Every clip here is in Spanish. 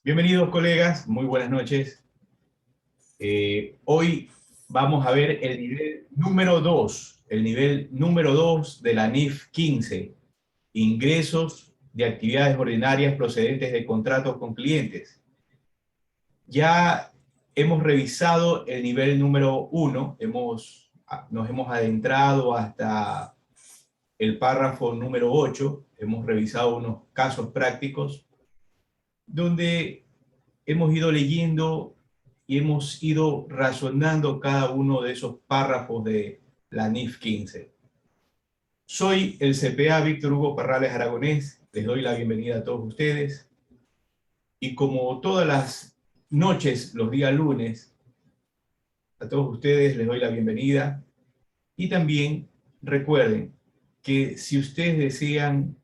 Bienvenidos, colegas, muy buenas noches. Hoy vamos a ver el nivel número 2, de la NIF 15, ingresos de actividades ordinarias procedentes de contratos con clientes. Ya hemos revisado el nivel número 1, nos hemos adentrado hasta el párrafo número 8, hemos revisado unos casos prácticos donde hemos ido leyendo y hemos ido razonando cada uno de esos párrafos de la NIF 15. Soy el CPA Víctor Hugo Parrales Aragonés, les doy la bienvenida a todos ustedes y como todas las noches, los días lunes, a todos ustedes les doy la bienvenida y también recuerden que si ustedes desean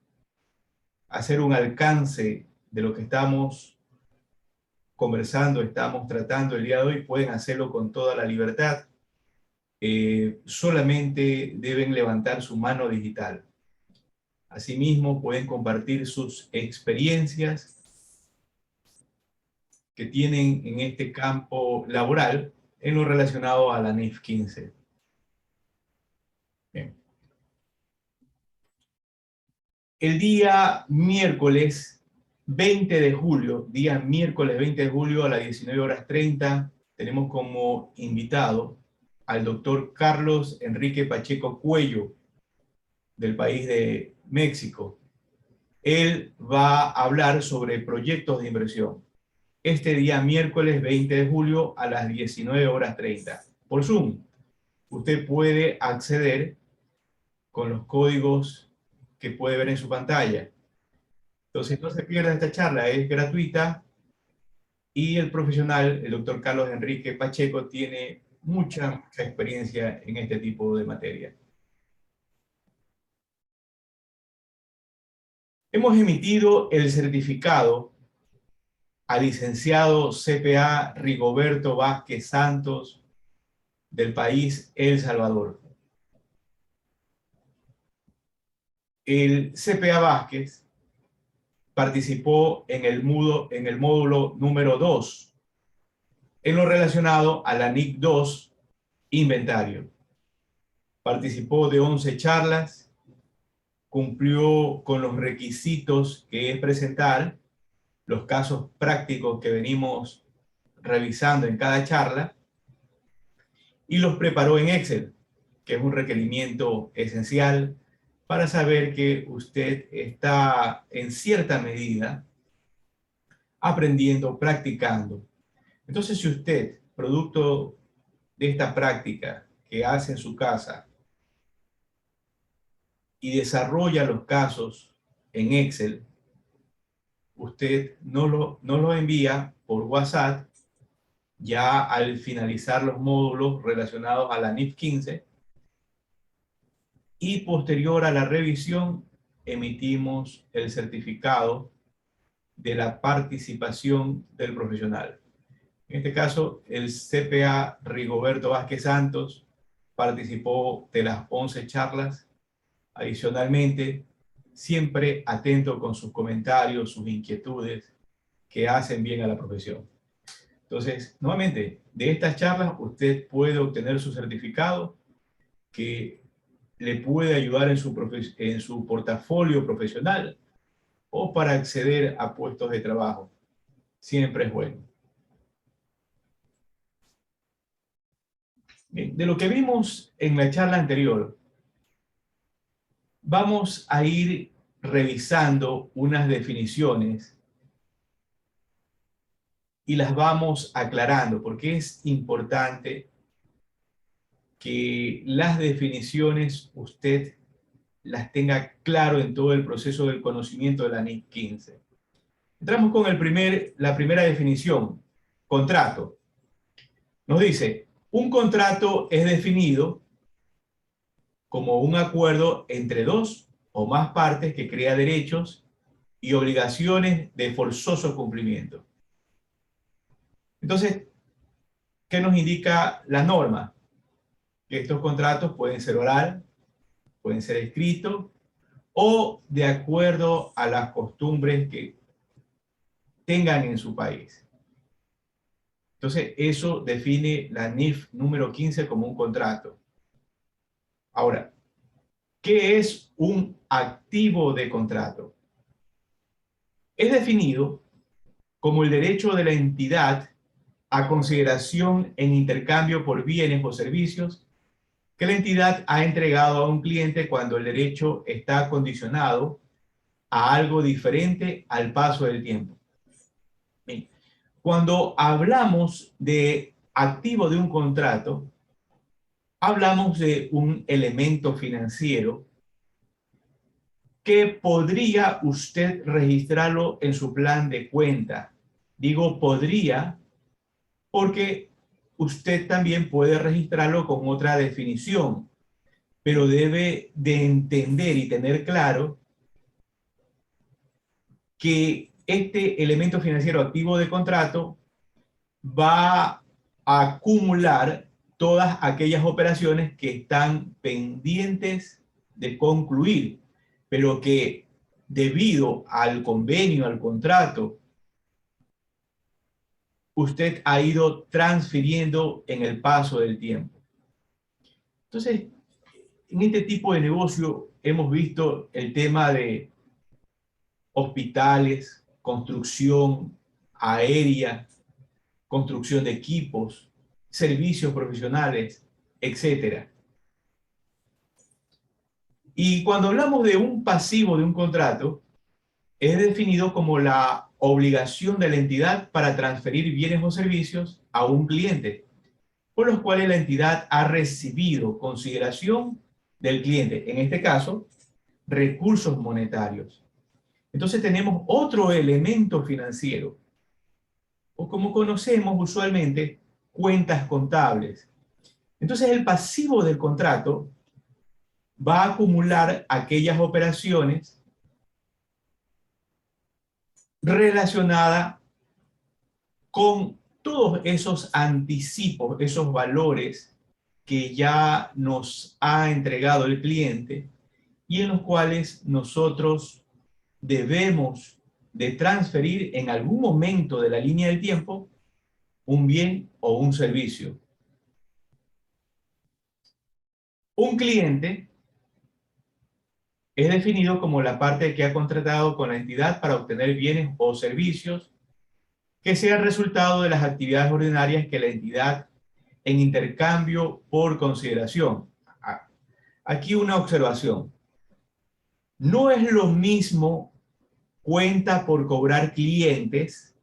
hacer un alcance de lo que estamos conversando, estamos tratando el día de hoy, pueden hacerlo con toda la libertad. Solamente deben levantar su mano digital. Asimismo, pueden compartir sus experiencias que tienen en este campo laboral en lo relacionado a la NIF 15. Bien. El día miércoles 20 de julio, a las 19:30, tenemos como invitado al doctor Carlos Enrique Pacheco Cuello, del país de México. Él va a hablar sobre proyectos de inversión. Este día miércoles 20 de julio a las 19:30, por Zoom. Usted puede acceder con los códigos que puede ver en su pantalla. Entonces no se pierda esta charla, es gratuita y el profesional, el doctor Carlos Enrique Pacheco, tiene mucha experiencia en este tipo de materia. Hemos emitido el certificado al licenciado CPA Rigoberto Vázquez Santos del país El Salvador. El CPA Vázquez participó en el módulo número 2 en lo relacionado a la NIC 2 inventario. Participó de 11 charlas, cumplió con los requisitos que es presentar los casos prácticos que venimos revisando en cada charla y los preparó en Excel, que es un requerimiento esencial para saber que usted está en cierta medida aprendiendo, practicando. Entonces, si usted, producto de esta práctica que hace en su casa y desarrolla los casos en Excel, usted no lo envía por WhatsApp ya al finalizar los módulos relacionados a la NIF 15 y posterior a la revisión emitimos el certificado de la participación del profesional. En este caso, el CPA Rigoberto Vázquez Santos participó de las 11 charlas. Adicionalmente, siempre atento con sus comentarios, sus inquietudes que hacen bien a la profesión. Entonces, nuevamente, de estas charlas usted puede obtener su certificado que le puede ayudar en su portafolio profesional o para acceder a puestos de trabajo. Siempre es bueno. Bien, de lo que vimos en la charla anterior, vamos a ir revisando unas definiciones y las vamos aclarando, porque es importante que las definiciones usted las tenga claro en todo el proceso del conocimiento de la NIC 15. Entramos con la primera definición, contrato. Nos dice, un contrato es definido como un acuerdo entre dos o más partes que crea derechos y obligaciones de forzoso cumplimiento. Entonces, ¿qué nos indica la norma? Que estos contratos pueden ser oral, pueden ser escritos o de acuerdo a las costumbres que tengan en su país. Entonces, eso define la NIF número 15 como un contrato. Ahora, ¿qué es un activo de contrato? Es definido como el derecho de la entidad a consideración en intercambio por bienes o servicios que la entidad ha entregado a un cliente cuando el derecho está condicionado a algo diferente al paso del tiempo. Bien. Cuando hablamos de activo de un contrato, hablamos de un elemento financiero que podría usted registrarlo en su plan de cuenta. Digo podría porque usted también puede registrarlo con otra definición, pero debe de entender y tener claro que este elemento financiero activo de contrato va a acumular todas aquellas operaciones que están pendientes de concluir, pero que debido al convenio, al contrato, usted ha ido transfiriendo en el paso del tiempo. Entonces, en este tipo de negocio hemos visto el tema de hospitales, construcción aérea, construcción de equipos, servicios profesionales, etcétera. Y cuando hablamos de un pasivo de un contrato, es definido como la obligación de la entidad para transferir bienes o servicios a un cliente, por los cuales la entidad ha recibido consideración del cliente, en este caso, recursos monetarios. Entonces tenemos otro elemento financiero, o como conocemos usualmente, cuentas contables. Entonces el pasivo del contrato va a acumular aquellas operaciones relacionadas con todos esos anticipos, esos valores que ya nos ha entregado el cliente y en los cuales nosotros debemos de transferir en algún momento de la línea del tiempo un bien o un servicio. Un cliente es definido como la parte que ha contratado con la entidad para obtener bienes o servicios que sean resultado de las actividades ordinarias que la entidad en intercambio por consideración. Aquí una observación. No es lo mismo cuenta por cobrar clientes,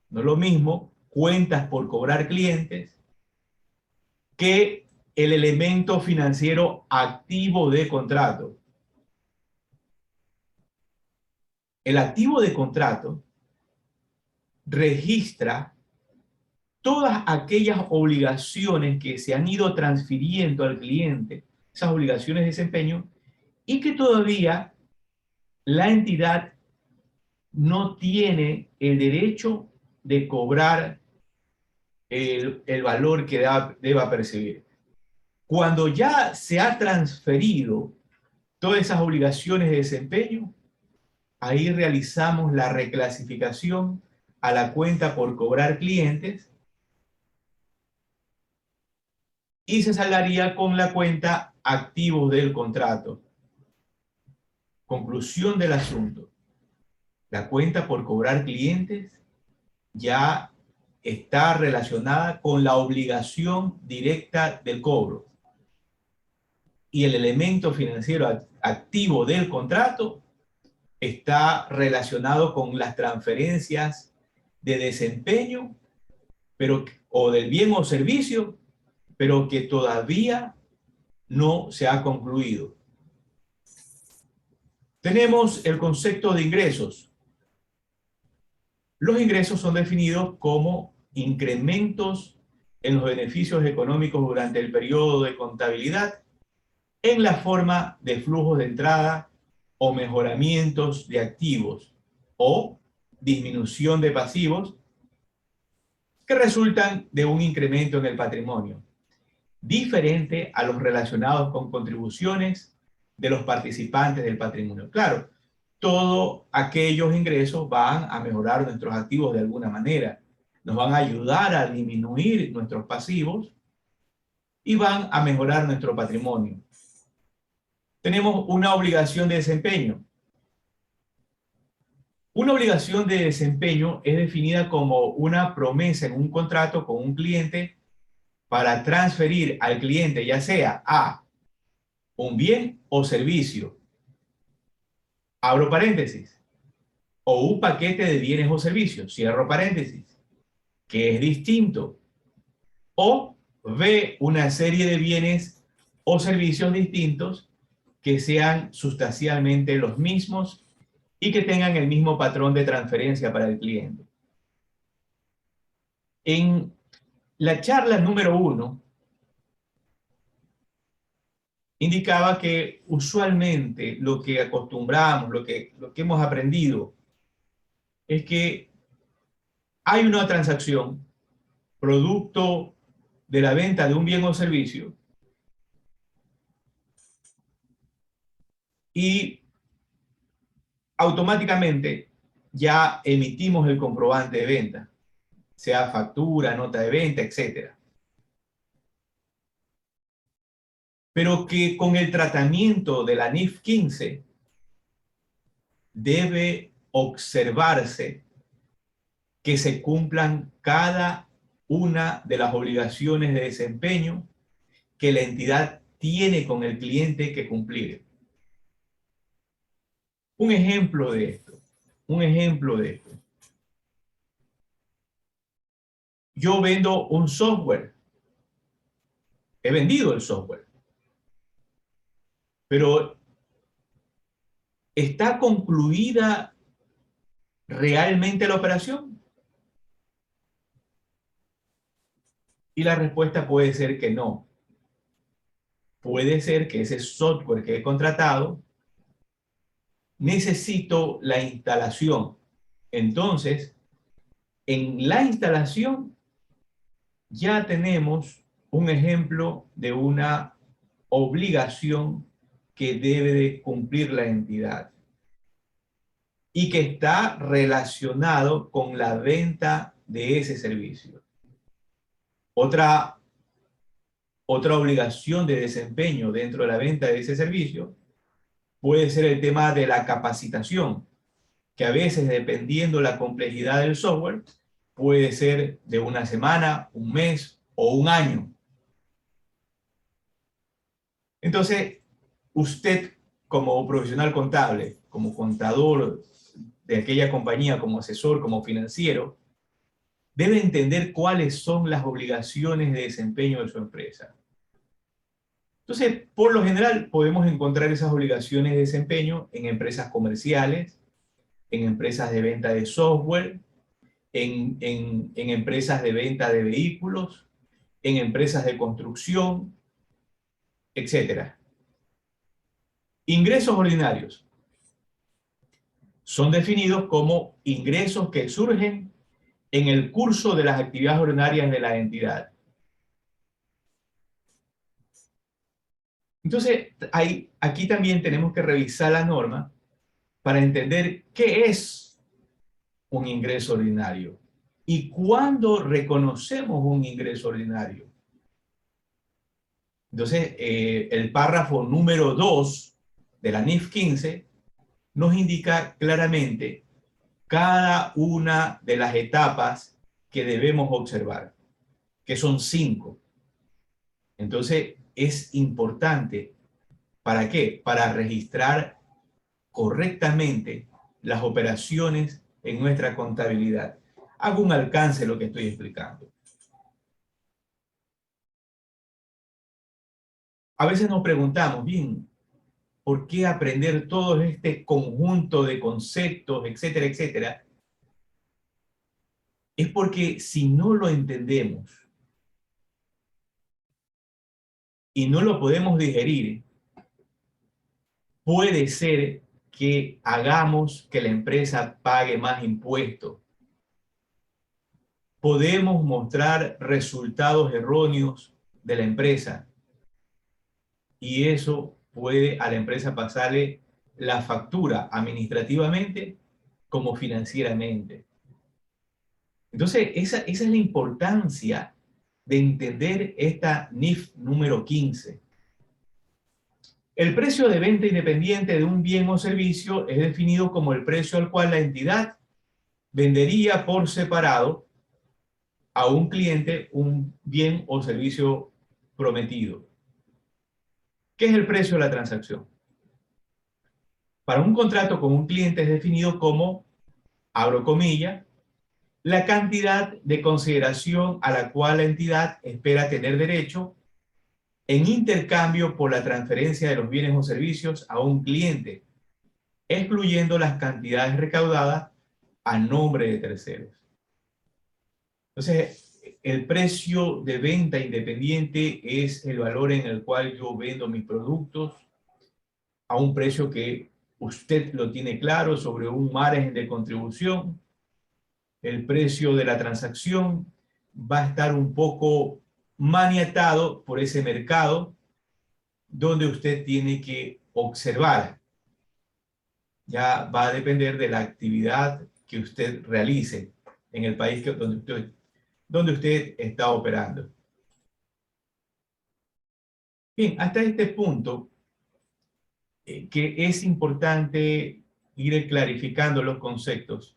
no es lo mismo cuentas por cobrar clientes que el elemento financiero activo de contrato. El activo de contrato registra todas aquellas obligaciones que se han ido transfiriendo al cliente, esas obligaciones de desempeño, y que todavía la entidad no tiene el derecho de cobrar el valor que deba percibir. Cuando ya se ha transferido todas esas obligaciones de desempeño, ahí realizamos la reclasificación a la cuenta por cobrar clientes y se saldaría con la cuenta activos del contrato. Conclusión del asunto. La cuenta por cobrar clientes ya está relacionada con la obligación directa del cobro. Y el elemento financiero activo del contrato está relacionado con las transferencias de desempeño, pero, o del bien o servicio, pero que todavía no se ha concluido. Tenemos el concepto de ingresos. Los ingresos son definidos como incrementos en los beneficios económicos durante el periodo de contabilidad en la forma de flujos de entrada o mejoramientos de activos o disminución de pasivos que resultan de un incremento en el patrimonio, diferente a los relacionados con contribuciones de los participantes del patrimonio. Claro, todos aquellos ingresos van a mejorar nuestros activos de alguna manera. Nos van a ayudar a disminuir nuestros pasivos y van a mejorar nuestro patrimonio. Tenemos una obligación de desempeño. Una obligación de desempeño es definida como una promesa en un contrato con un cliente para transferir al cliente ya sea a un bien o servicio, abro paréntesis, o un paquete de bienes o servicios, cierro paréntesis, que es distinto, o B, una serie de bienes o servicios distintos que sean sustancialmente los mismos y que tengan el mismo patrón de transferencia para el cliente. En la charla número 1, indicaba que usualmente lo que acostumbramos, lo que hemos aprendido, es que hay una transacción producto de la venta de un bien o servicio y automáticamente ya emitimos el comprobante de venta, sea factura, nota de venta, etc. Pero que con el tratamiento de la NIF 15 debe observarse que se cumplan cada una de las obligaciones de desempeño que la entidad tiene con el cliente que cumplir. Un ejemplo de esto, un ejemplo de esto. Yo vendo un software, he vendido el software, pero ¿está concluida realmente la operación? Y la respuesta puede ser que no. Puede ser que ese software que he contratado necesito la instalación. Entonces, en la instalación ya tenemos un ejemplo de una obligación que debe de cumplir la entidad y que está relacionado con la venta de ese servicio. Otra obligación de desempeño dentro de la venta de ese servicio puede ser el tema de la capacitación, que a veces, dependiendo la complejidad del software, puede ser de una semana, un mes o un año. Entonces, usted como profesional contable, como contador de aquella compañía, como asesor, como financiero, debe entender cuáles son las obligaciones de desempeño de su empresa. Entonces, por lo general, podemos encontrar esas obligaciones de desempeño en empresas comerciales, en empresas de venta de software, en empresas de venta de vehículos, en empresas de construcción, etc. Ingresos ordinarios son definidos como ingresos que surgen en el curso de las actividades ordinarias de la entidad. Entonces, aquí también tenemos que revisar la norma para entender qué es un ingreso ordinario y cuándo reconocemos un ingreso ordinario. Entonces, el párrafo número 2 de la NIF 15 nos indica claramente cada una de las etapas que debemos observar, que son 5. Entonces, es importante. ¿Para qué? Para registrar correctamente las operaciones en nuestra contabilidad. Hago un alcance de lo que estoy explicando. A veces nos preguntamos, bien, ¿por qué aprender todo este conjunto de conceptos, etcétera, etcétera? Es porque si no lo entendemos y no lo podemos digerir, puede ser que hagamos que la empresa pague más impuestos. Podemos mostrar resultados erróneos de la empresa y eso puede a la empresa pasarle la factura administrativamente como financieramente. Entonces, esa es la importancia de entender esta NIF número 15. El precio de venta independiente de un bien o servicio es definido como el precio al cual la entidad vendería por separado a un cliente un bien o servicio prometido. ¿Qué es el precio de la transacción? Para un contrato con un cliente es definido como, abro comillas, la cantidad de consideración a la cual la entidad espera tener derecho en intercambio por la transferencia de los bienes o servicios a un cliente, excluyendo las cantidades recaudadas a nombre de terceros. Entonces, el precio de venta independiente es el valor en el cual yo vendo mis productos a un precio que usted lo tiene claro sobre un margen de contribución. El precio de la transacción va a estar un poco maniatado por ese mercado donde usted tiene que observar. Ya va a depender de la actividad que usted realice en el país donde usted está operando. Bien, hasta este punto, que es importante ir clarificando los conceptos.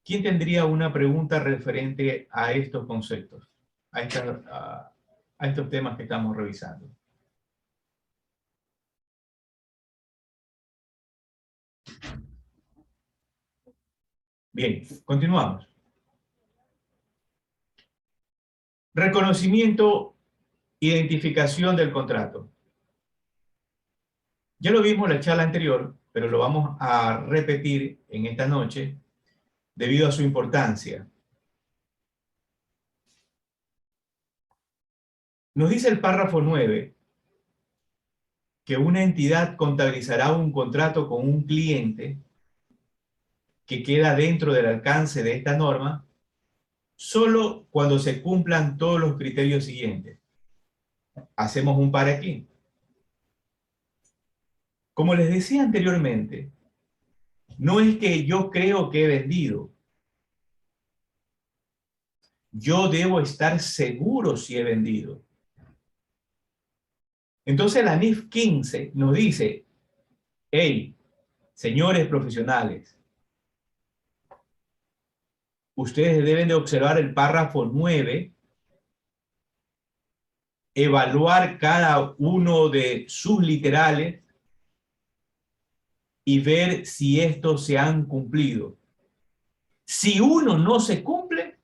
¿Quién tendría una pregunta referente a estos conceptos, a estos temas que estamos revisando? Bien, continuamos. Reconocimiento, identificación del contrato. Ya lo vimos en la charla anterior, pero lo vamos a repetir en esta noche debido a su importancia. Nos dice el párrafo 9 que una entidad contabilizará un contrato con un cliente que queda dentro del alcance de esta norma solo cuando se cumplan todos los criterios siguientes. Hacemos un par aquí. Como les decía anteriormente, no es que yo creo que he vendido. Yo debo estar seguro si he vendido. Entonces la NIF 15 nos dice, hey, señores profesionales, ustedes deben de observar el párrafo 9, evaluar cada uno de sus literales y ver si estos se han cumplido. Si uno no se cumple,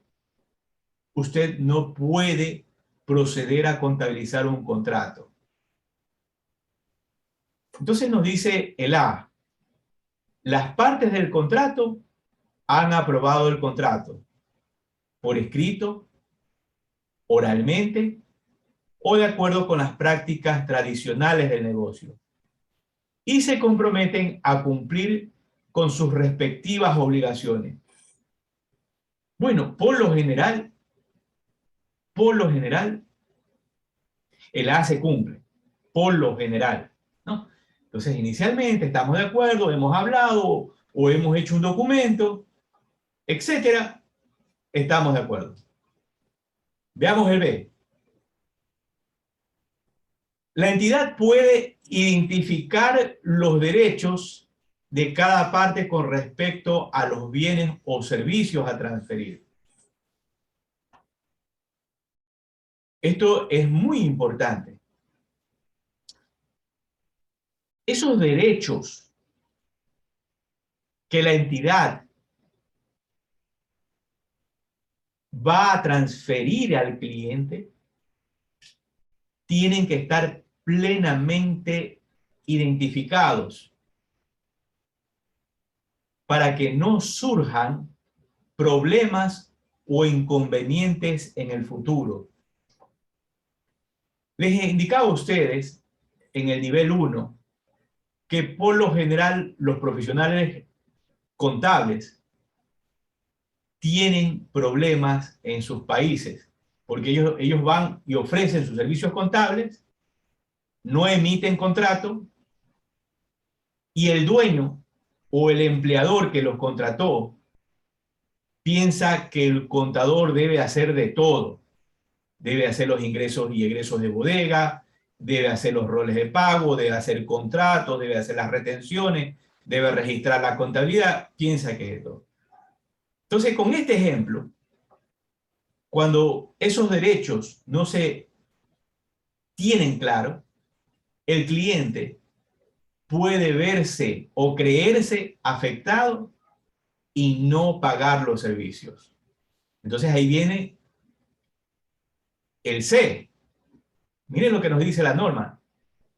usted no puede proceder a contabilizar un contrato. Entonces nos dice el A, las partes del contrato han aprobado el contrato por escrito, oralmente o de acuerdo con las prácticas tradicionales del negocio y se comprometen a cumplir con sus respectivas obligaciones. Bueno, por lo general, el A se cumple, por lo general, ¿no? Entonces, inicialmente estamos de acuerdo, hemos hablado o hemos hecho un documento, etcétera, estamos de acuerdo. Veamos el B. La entidad puede identificar los derechos de cada parte con respecto a los bienes o servicios a transferir. Esto es muy importante. Esos derechos que la entidad va a transferir al cliente tienen que estar plenamente identificados para que no surjan problemas o inconvenientes en el futuro. Les indicaba a ustedes en el nivel 1 que por lo general los profesionales contables tienen problemas en sus países, porque ellos van y ofrecen sus servicios contables, no emiten contrato, y el dueño o el empleador que los contrató piensa que el contador debe hacer de todo. Debe hacer los ingresos y egresos de bodega, debe hacer los roles de pago, debe hacer contratos, debe hacer las retenciones, debe registrar la contabilidad, piensa que es todo. Entonces, con este ejemplo, cuando esos derechos no se tienen claro, el cliente puede verse o creerse afectado y no pagar los servicios. Entonces ahí viene el C. Miren lo que nos dice la norma.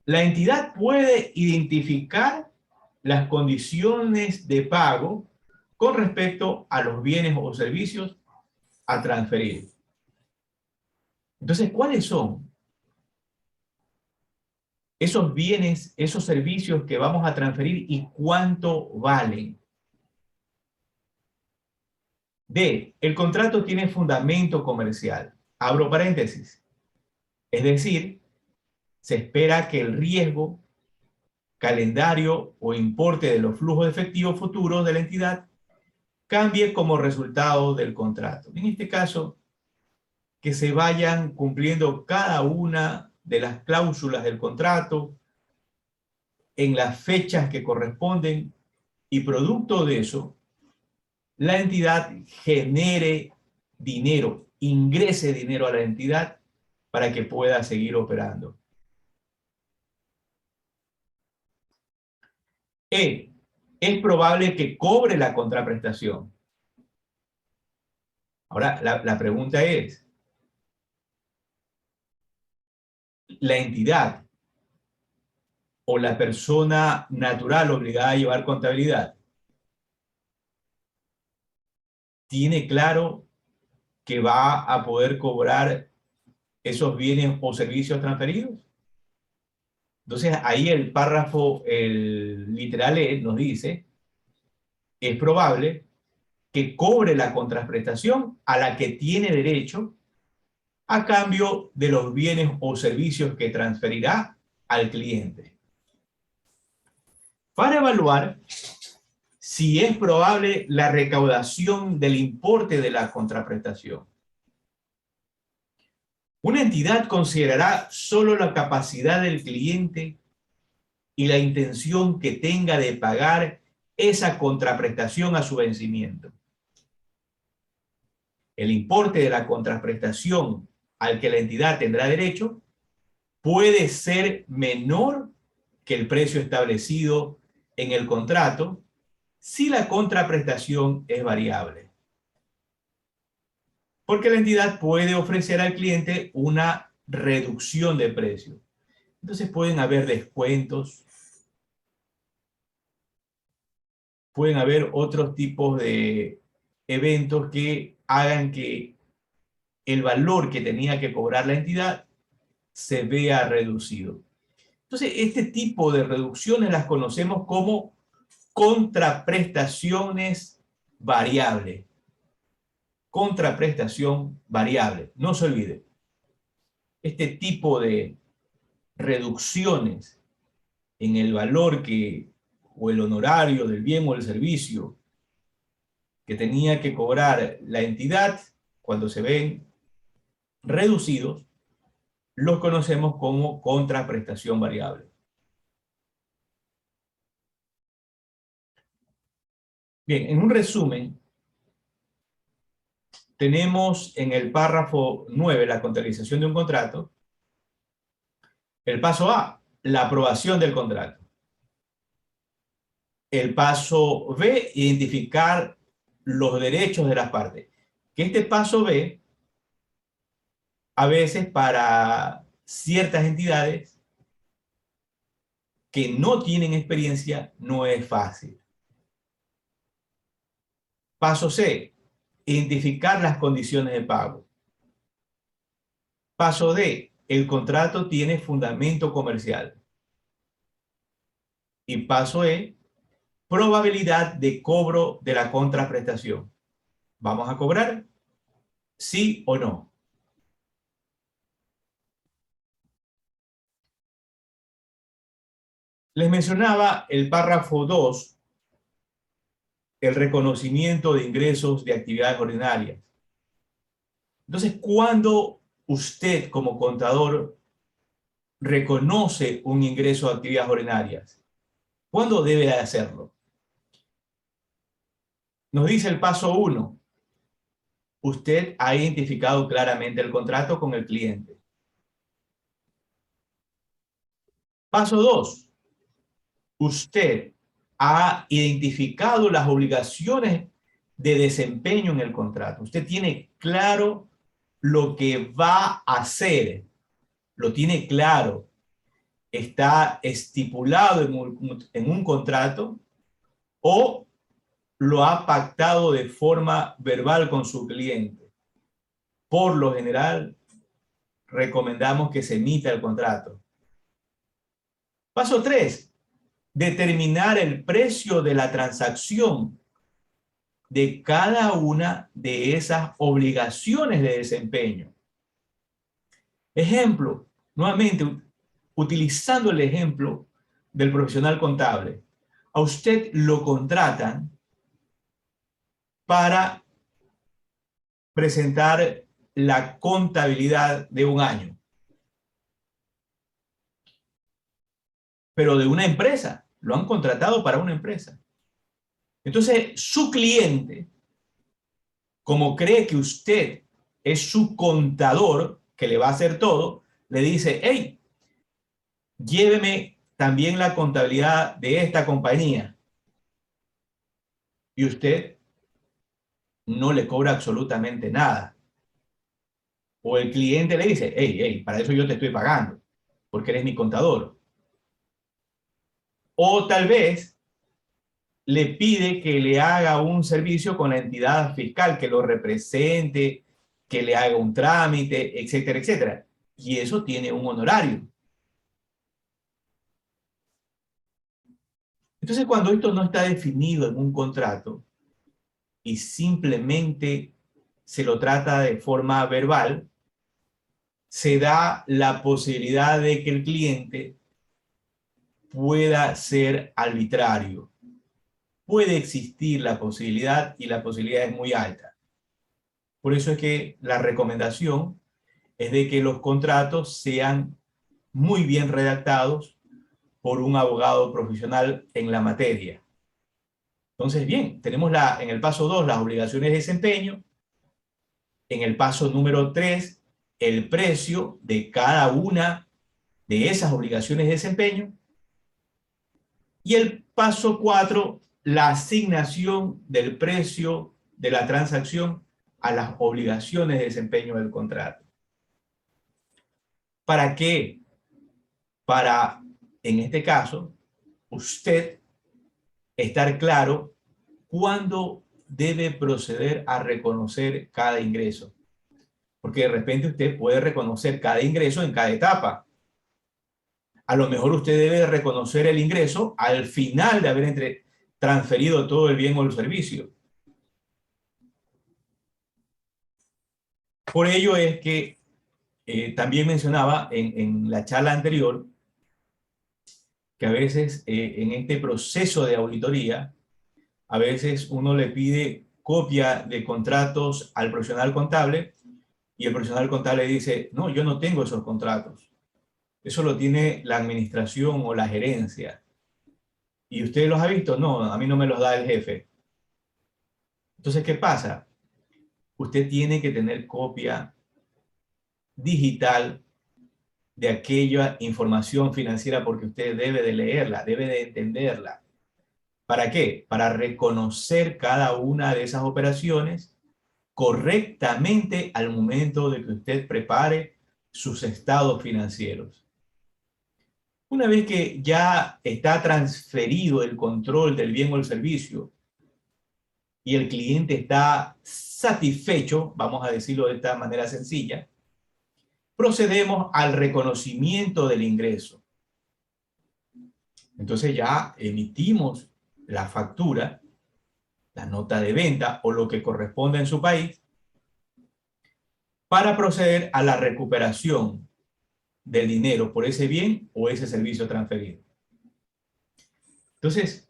La entidad puede identificar las condiciones de pago con respecto a los bienes o servicios a transferir. Entonces, ¿cuáles son esos bienes, esos servicios que vamos a transferir y cuánto valen? D. El contrato tiene fundamento comercial. Abro paréntesis. Es decir, se espera que el riesgo, calendario o importe de los flujos de efectivo futuros de la entidad cambie como resultado del contrato. En este caso, que se vayan cumpliendo cada una de las cláusulas del contrato en las fechas que corresponden y producto de eso, la entidad genere dinero, ingrese dinero a la entidad para que pueda seguir operando. E. Es probable que cobre la contraprestación. Ahora, la pregunta es, ¿la entidad o la persona natural obligada a llevar contabilidad tiene claro que va a poder cobrar esos bienes o servicios transferidos? Entonces, ahí el párrafo, el literal nos dice, es probable que cobre la contraprestación a la que tiene derecho a cambio de los bienes o servicios que transferirá al cliente. Para evaluar si es probable la recaudación del importe de la contraprestación, una entidad considerará solo la capacidad del cliente y la intención que tenga de pagar esa contraprestación a su vencimiento. El importe de la contraprestación al que la entidad tendrá derecho puede ser menor que el precio establecido en el contrato si la contraprestación es variable. Porque la entidad puede ofrecer al cliente una reducción de precio. Entonces pueden haber descuentos, pueden haber otros tipos de eventos que hagan que el valor que tenía que cobrar la entidad se vea reducido. Entonces, este tipo de reducciones las conocemos como contraprestaciones variables. Contraprestación variable. No se olvide, este tipo de reducciones en el valor que, o el honorario del bien o el servicio que tenía que cobrar la entidad, cuando se ven reducidos, los conocemos como contraprestación variable. Bien, en un resumen, tenemos en el párrafo 9, la contabilización de un contrato. El paso A, la aprobación del contrato. El paso B, identificar los derechos de las partes. Que este paso B, a veces para ciertas entidades que no tienen experiencia, no es fácil. Paso C, identificar las condiciones de pago. Paso D, el contrato tiene fundamento comercial. Y paso E, probabilidad de cobro de la contraprestación. ¿Vamos a cobrar? ¿Sí o no? Les mencionaba el párrafo 2, el reconocimiento de ingresos de actividades ordinarias. Entonces, cuando usted como contador reconoce un ingreso de actividades ordinarias, ¿cuándo debe de hacerlo? Nos dice el paso 1, usted ha identificado claramente el contrato con el cliente. Paso 2, usted ha identificado las obligaciones de desempeño en el contrato. Usted tiene claro lo que va a hacer, lo tiene claro, está estipulado en un contrato o lo ha pactado de forma verbal con su cliente. Por lo general, recomendamos que se emita el contrato. Paso 3, determinar el precio de la transacción de cada una de esas obligaciones de desempeño. Ejemplo, nuevamente, utilizando el ejemplo del profesional contable. A usted lo contratan para presentar la contabilidad de un año, pero de una empresa. Lo han contratado para una empresa. Entonces, su cliente, como cree que usted es su contador, que le va a hacer todo, le dice, hey, lléveme también la contabilidad de esta compañía. Y usted no le cobra absolutamente nada. O el cliente le dice, hey, para eso yo te estoy pagando, porque eres mi contador. O tal vez le pide que le haga un servicio con la entidad fiscal, que lo represente, que le haga un trámite, etcétera, etcétera. Y eso tiene un honorario. Entonces, cuando esto no está definido en un contrato y simplemente se lo trata de forma verbal, se da la posibilidad de que el cliente pueda ser arbitrario. Puede existir la posibilidad y la posibilidad es muy alta. Por eso es que la recomendación es de que los contratos sean muy bien redactados por un abogado profesional en la materia. Entonces, bien, tenemos en el paso 2 las obligaciones de desempeño, en el paso número 3 el precio de cada una de esas obligaciones de desempeño y el paso 4 la asignación del precio de la transacción a las obligaciones de desempeño del contrato. ¿Para qué? Para, en este caso, usted estar claro cuándo debe proceder a reconocer cada ingreso. Porque de repente usted puede reconocer cada ingreso en cada etapa. A lo mejor usted debe reconocer el ingreso al final de haber transferido todo el bien o el servicio. Por ello es que también mencionaba en la charla anterior que a veces en este proceso de auditoría, a veces uno le pide copia de contratos al profesional contable y el profesional contable dice, no, yo no tengo esos contratos. Eso lo tiene la administración o la gerencia. ¿Y usted los ha visto? No, a mí no me los da el jefe. Entonces, ¿qué pasa? Usted tiene que tener copia digital de aquella información financiera porque usted debe de leerla, debe de entenderla. ¿Para qué? Para reconocer cada una de esas operaciones correctamente al momento de que usted prepare sus estados financieros. Una vez que ya está transferido el control del bien o el servicio y el cliente está satisfecho, vamos a decirlo de esta manera sencilla, procedemos al reconocimiento del ingreso. Entonces ya emitimos la factura, la nota de venta o lo que corresponda en su país para proceder a la recuperación del dinero por ese bien o ese servicio transferido. Entonces,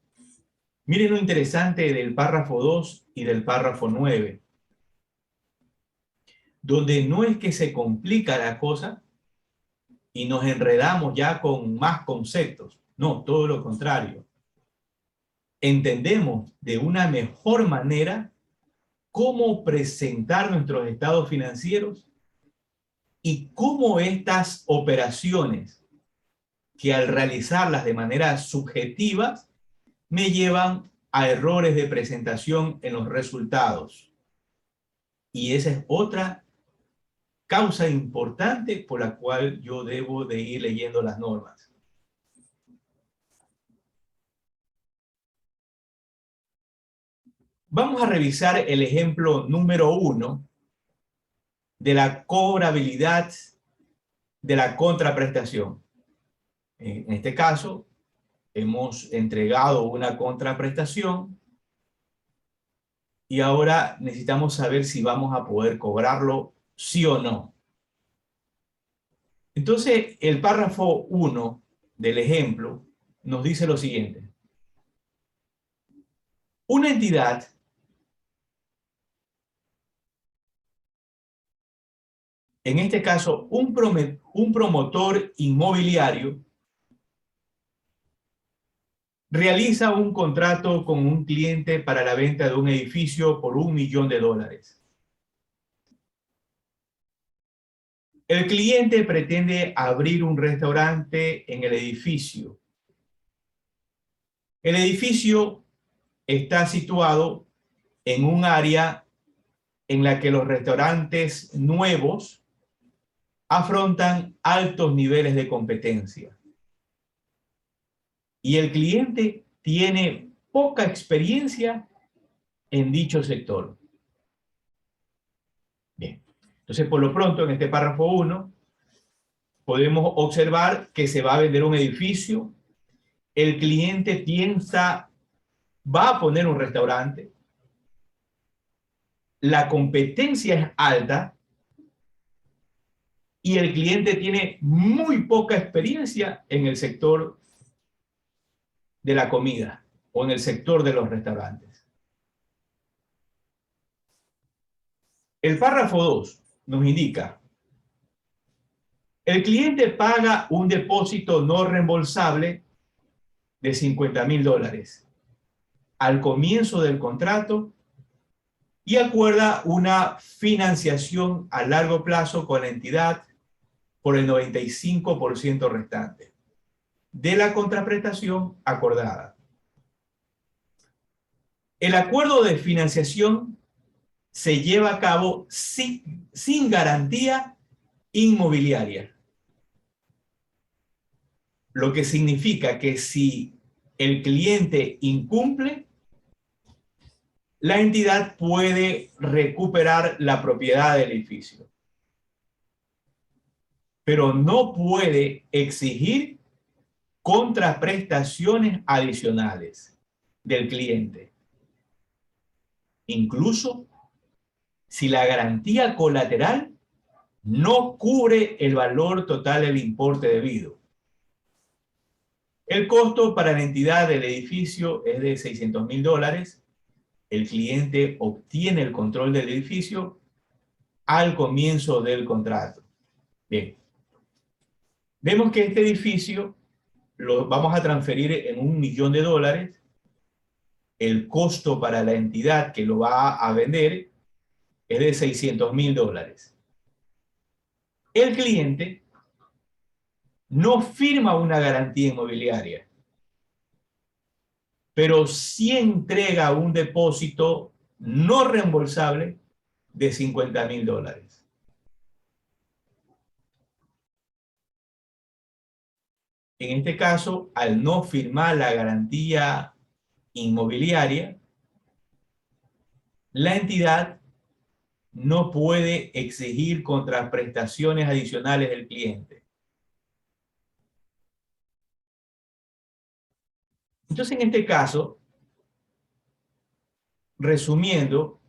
miren lo interesante del párrafo 2 y del párrafo 9, donde no es que se complica la cosa y nos enredamos ya con más conceptos. No, todo lo contrario. Entendemos de una mejor manera cómo presentar nuestros estados financieros y cómo estas operaciones, que al realizarlas de manera subjetiva, me llevan a errores de presentación en los resultados. Y esa es otra causa importante por la cual yo debo de ir leyendo las normas. Vamos a revisar el ejemplo número 1 de la cobrabilidad de la contraprestación. En este caso, hemos entregado una contraprestación y ahora necesitamos saber si vamos a poder cobrarlo sí o no. Entonces, el párrafo 1 del ejemplo nos dice lo siguiente. Una entidad en este caso, un promotor inmobiliario realiza un contrato con un cliente para la venta de un edificio por $1 millón. El cliente pretende abrir un restaurante en el edificio. El edificio está situado en un área en la que los restaurantes nuevos afrontan altos niveles de competencia. Y el cliente tiene poca experiencia en dicho sector. Bien, entonces por lo pronto en este párrafo 1 podemos observar que se va a vender un edificio, el cliente piensa, va a poner un restaurante, la competencia es alta y el cliente tiene muy poca experiencia en el sector de la comida o en el sector de los restaurantes. El párrafo 2 nos indica: el cliente paga un depósito no reembolsable de $50,000 al comienzo del contrato y acuerda una financiación a largo plazo con la entidad por el 95% restante de la contraprestación acordada. El acuerdo de financiación se lleva a cabo sin garantía inmobiliaria, lo que significa que si el cliente incumple, la entidad puede recuperar la propiedad del edificio, pero no puede exigir contraprestaciones adicionales del cliente, incluso si la garantía colateral no cubre el valor total del importe debido. El costo para la entidad del edificio es de $600,000. El cliente obtiene el control del edificio al comienzo del contrato. Bien. Vemos que este edificio lo vamos a transferir en $1 millón. El costo para la entidad que lo va a vender es de $600,000. El cliente no firma una garantía inmobiliaria, pero sí entrega un depósito no reembolsable de $50,000. En este caso, al no firmar la garantía inmobiliaria, la entidad no puede exigir contraprestaciones adicionales del cliente. Entonces, en este caso, resumiendo,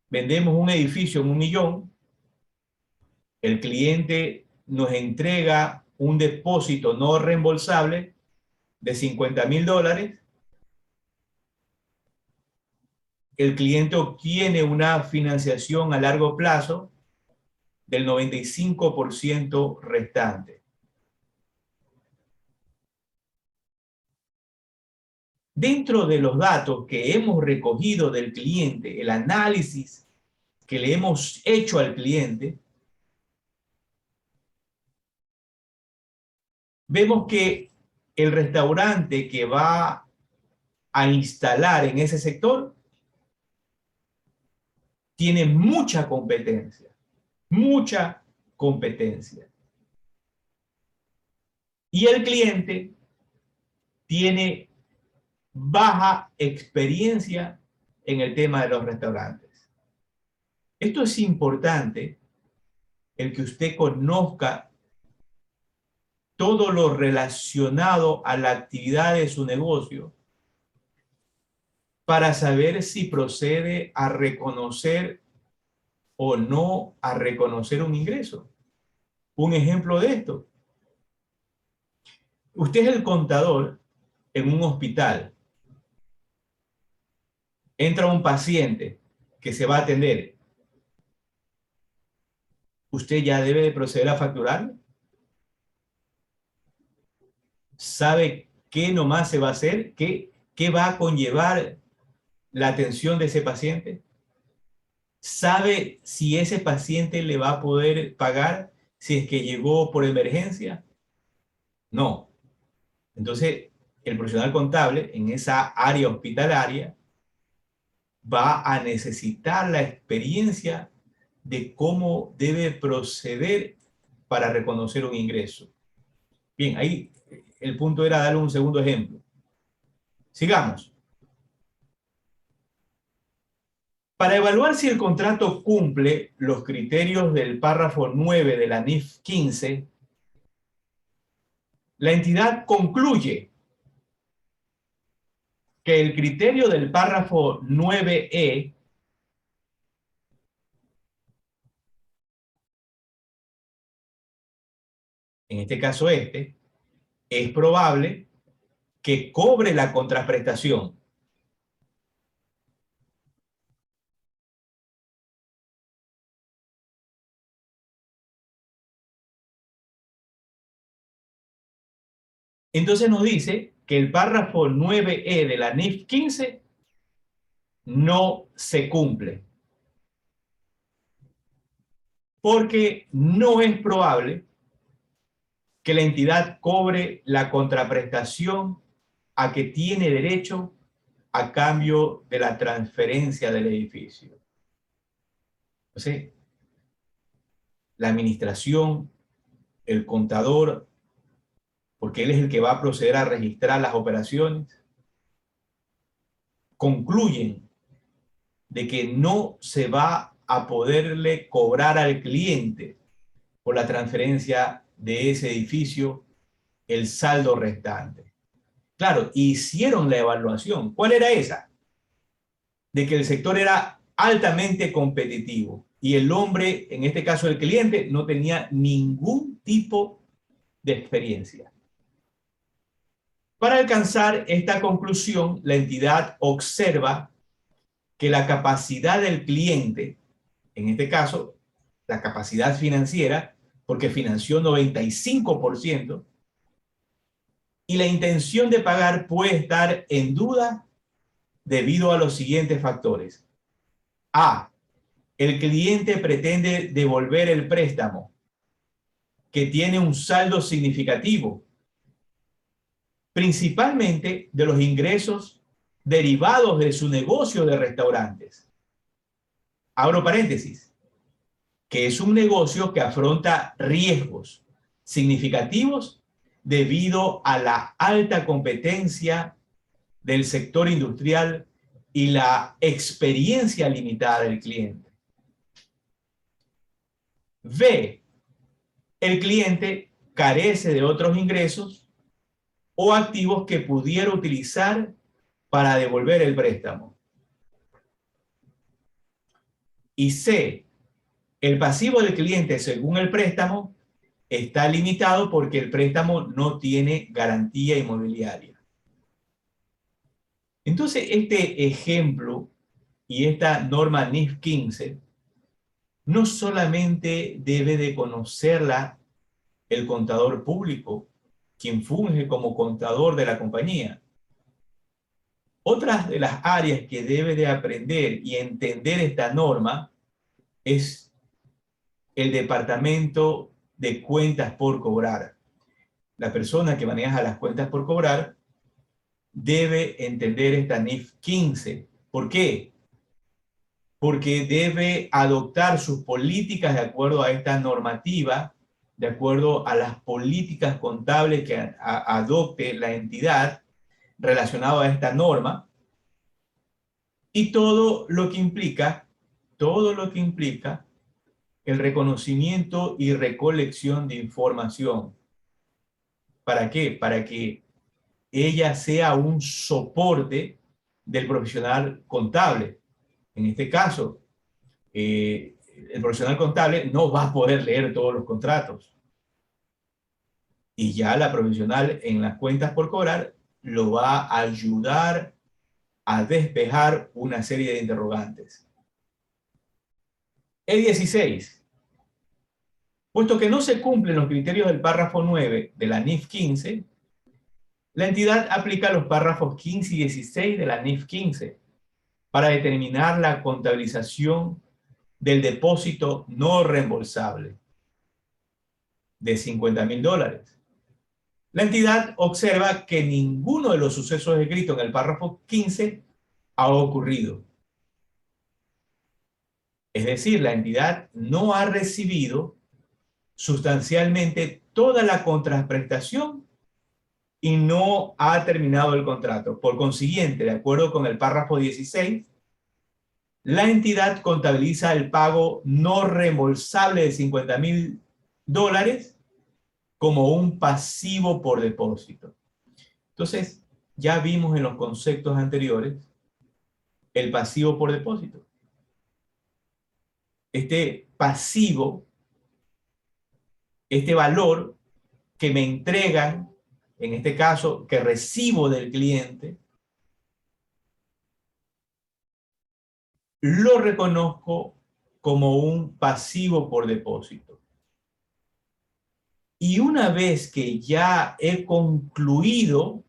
vendemos un edificio en $1 millón, el cliente nos entrega un depósito no reembolsable de $50,000 el cliente obtiene una financiación a largo plazo del 95% restante. Dentro de los datos que hemos recogido del cliente, el análisis que le hemos hecho al cliente, vemos que el restaurante que va a instalar en ese sector tiene mucha competencia, mucha competencia. Y el cliente tiene baja experiencia en el tema de los restaurantes. Esto es importante, el que usted conozca todo lo relacionado a la actividad de su negocio para saber si procede a reconocer o no a reconocer un ingreso. Un ejemplo de esto. Usted es el contador en un hospital. Entra un paciente que se va a atender. ¿Usted ya debe de proceder a facturar? ¿Sabe qué nomás se va a hacer? ¿Qué va a conllevar la atención de ese paciente? ¿Sabe si ese paciente le va a poder pagar si es que llegó por emergencia? No. Entonces, el profesional contable en esa área hospitalaria va a necesitar la experiencia de cómo debe proceder para reconocer un ingreso. Bien, ahí el punto era darle un segundo ejemplo. Sigamos. Para evaluar si el contrato cumple los criterios del párrafo 9 de la NIF 15, la entidad concluye que el criterio del párrafo 9E en este caso es probable que cobre la contraprestación. Entonces nos dice que el párrafo 9E de la NIF 15 no se cumple. Porque no es probable que la entidad cobre la contraprestación a que tiene derecho a cambio de la transferencia del edificio. Entonces, la administración, el contador, porque él es el que va a proceder a registrar las operaciones, concluyen de que no se va a poderle cobrar al cliente por la transferencia de ese edificio el saldo restante. Claro, hicieron la evaluación. ¿Cuál era esa? De que el sector era altamente competitivo y el hombre, en este caso el cliente, no tenía ningún tipo de experiencia. Para alcanzar esta conclusión, la entidad observa que la capacidad del cliente, en este caso, la capacidad financiera, porque financió 95%, y la intención de pagar puede estar en duda debido a los siguientes factores. A. El cliente pretende devolver el préstamo, que tiene un saldo significativo, principalmente de los ingresos derivados de su negocio de restaurantes. Abro paréntesis, que es un negocio que afronta riesgos significativos debido a la alta competencia del sector industrial y la experiencia limitada del cliente. B. El cliente carece de otros ingresos o activos que pudiera utilizar para devolver el préstamo. Y C. El pasivo del cliente según el préstamo está limitado porque el préstamo no tiene garantía inmobiliaria. Entonces, este ejemplo y esta norma NIF 15 no solamente debe de conocerla el contador público, quien funge como contador de la compañía. Otras de las áreas que debe de aprender y entender esta norma es el departamento de cuentas por cobrar. La persona que maneja las cuentas por cobrar debe entender esta NIF 15. ¿Por qué? Porque debe adoptar sus políticas de acuerdo a esta normativa, de acuerdo a las políticas contables que adopte la entidad relacionado a esta norma, y todo lo que implica el reconocimiento y recolección de información. ¿Para qué? Para que ella sea un soporte del profesional contable. En este caso, el profesional contable no va a poder leer todos los contratos. Y ya la profesional en las cuentas por cobrar lo va a ayudar a despejar una serie de interrogantes. E16. Puesto que no se cumplen los criterios del párrafo 9 de la NIF 15, la entidad aplica los párrafos 15 y 16 de la NIF 15 para determinar la contabilización del depósito no reembolsable de $50,000. La entidad observa que ninguno de los sucesos descritos en el párrafo 15 ha ocurrido. Es decir, la entidad no ha recibido sustancialmente toda la contraprestación y no ha terminado el contrato. Por consiguiente, de acuerdo con el párrafo 16, la entidad contabiliza el pago no reembolsable de $50,000 como un pasivo por depósito. Entonces, ya vimos en los conceptos anteriores el pasivo por depósito. Este pasivo, este valor que me entregan, en este caso, que recibo del cliente, lo reconozco como un pasivo por depósito. Y una vez que ya he concluido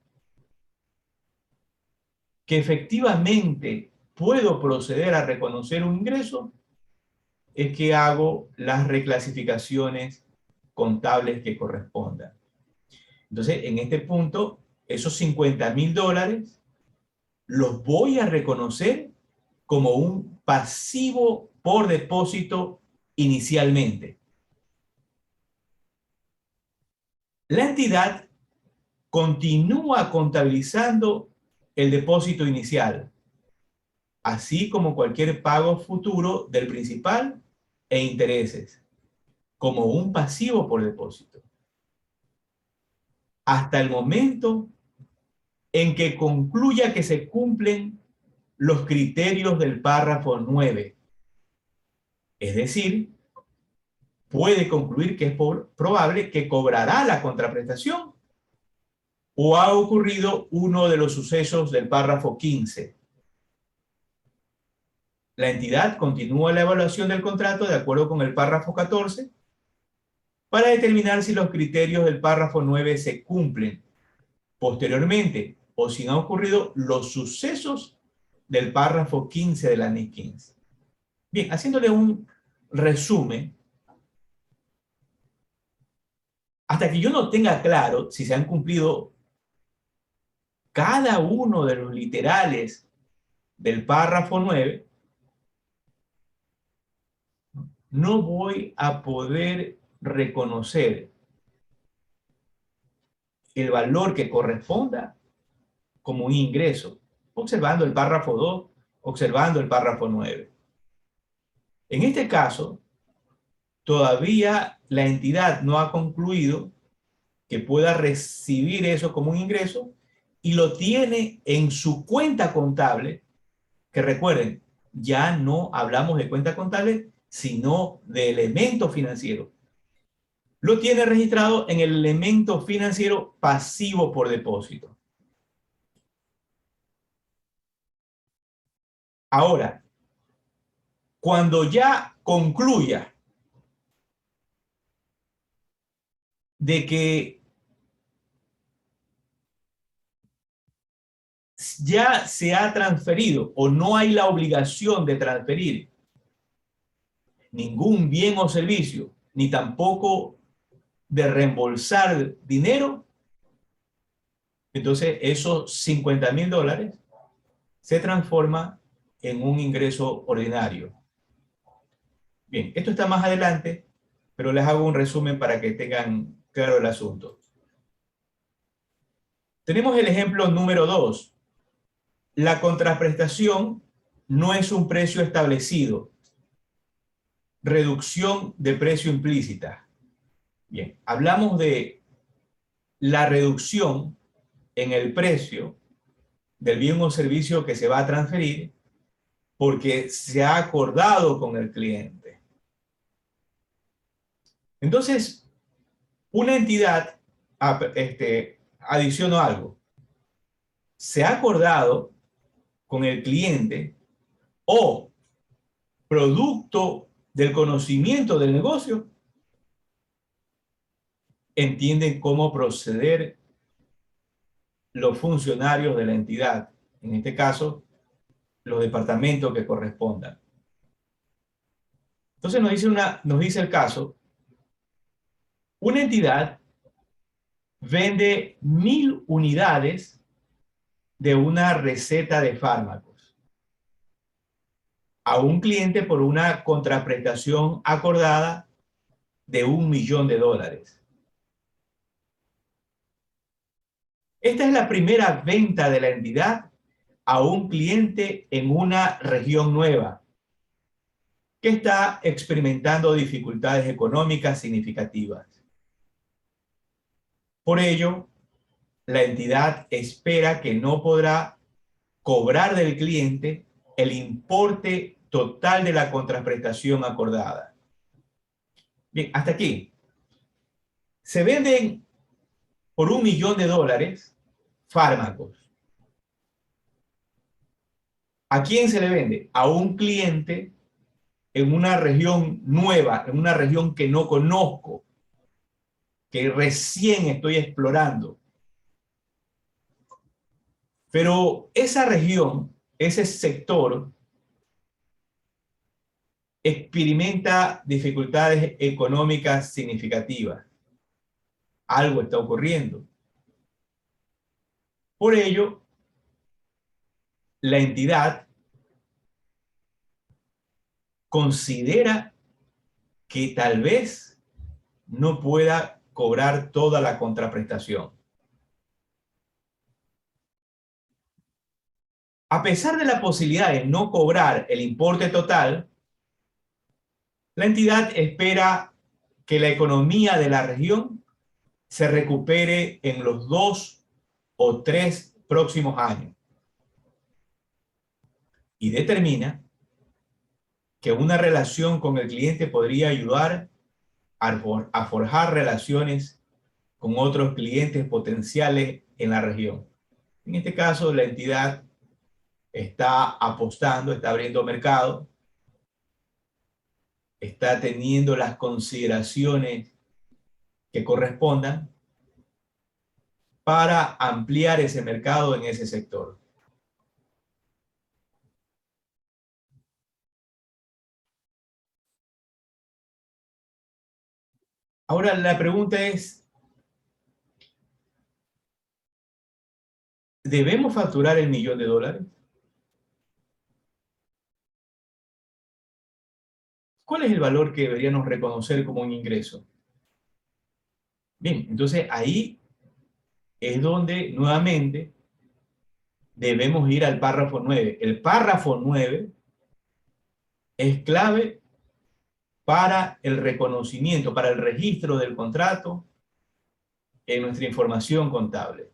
que efectivamente puedo proceder a reconocer un ingreso, es que hago las reclasificaciones contables que correspondan. Entonces, en este punto, esos $50,000 los voy a reconocer como un pasivo por depósito inicialmente. La entidad continúa contabilizando el depósito inicial, así como cualquier pago futuro del principal e intereses, como un pasivo por depósito, hasta el momento en que concluya que se cumplen los criterios del párrafo 9. Es decir, puede concluir que es probable que cobrará la contraprestación o ha ocurrido uno de los sucesos del párrafo 15. La entidad continúa la evaluación del contrato de acuerdo con el párrafo 14 para determinar si los criterios del párrafo 9 se cumplen posteriormente o si han ocurrido los sucesos del párrafo 15 de la NIF 15. Bien, haciéndole un resumen, hasta que yo no tenga claro si se han cumplido cada uno de los literales del párrafo 9, no voy a poder reconocer el valor que corresponda como un ingreso, observando el párrafo 2, observando el párrafo 9. En este caso, todavía la entidad no ha concluido que pueda recibir eso como un ingreso y lo tiene en su cuenta contable, que recuerden, ya no hablamos de cuenta contable, sino de elemento financiero. Lo tiene registrado en el elemento financiero pasivo por depósito. Ahora, cuando ya concluya de que ya se ha transferido o no hay la obligación de transferir ningún bien o servicio, ni tampoco de reembolsar dinero, entonces esos $50,000 se transforma en un ingreso ordinario. Bien, esto está más adelante, pero les hago un resumen para que tengan claro el asunto. Tenemos el ejemplo número 2. La contraprestación no es un precio establecido. Reducción de precio implícita. Bien, hablamos de la reducción en el precio del bien o servicio que se va a transferir porque se ha acordado con el cliente. Entonces, una entidad, adiciono algo, se ha acordado con el cliente o producto del conocimiento del negocio, entienden cómo proceder los funcionarios de la entidad, en este caso, los departamentos que correspondan. Entonces nos dice el caso, una entidad vende 1,000 unidades de una receta de fármacos a un cliente por una contraprestación acordada de $1,000,000. Esta es la primera venta de la entidad a un cliente en una región nueva que está experimentando dificultades económicas significativas. Por ello, la entidad espera que no podrá cobrar del cliente el importe total de la contraprestación acordada. Bien, hasta aquí. Se venden por $1,000,000 fármacos. ¿A quién se le vende? A un cliente en una región nueva, en una región que no conozco, que recién estoy explorando. Pero esa región, ese sector, experimenta dificultades económicas significativas. Algo está ocurriendo. Por ello, la entidad considera que tal vez no pueda cobrar toda la contraprestación. A pesar de la posibilidad de no cobrar el importe total, la entidad espera que la economía de la región se recupere en los 2 o 3 próximos años y determina que una relación con el cliente podría ayudar a forjar relaciones con otros clientes potenciales en la región. En este caso, la entidad está apostando, está abriendo mercado, está teniendo las consideraciones que correspondan para ampliar ese mercado en ese sector. Ahora la pregunta es, ¿debemos facturar el $1,000,000? ¿Cuál es el valor que deberíamos reconocer como un ingreso? Bien, entonces ahí es donde nuevamente debemos ir al párrafo 9. El párrafo 9 es clave para el reconocimiento, para el registro del contrato en nuestra información contable.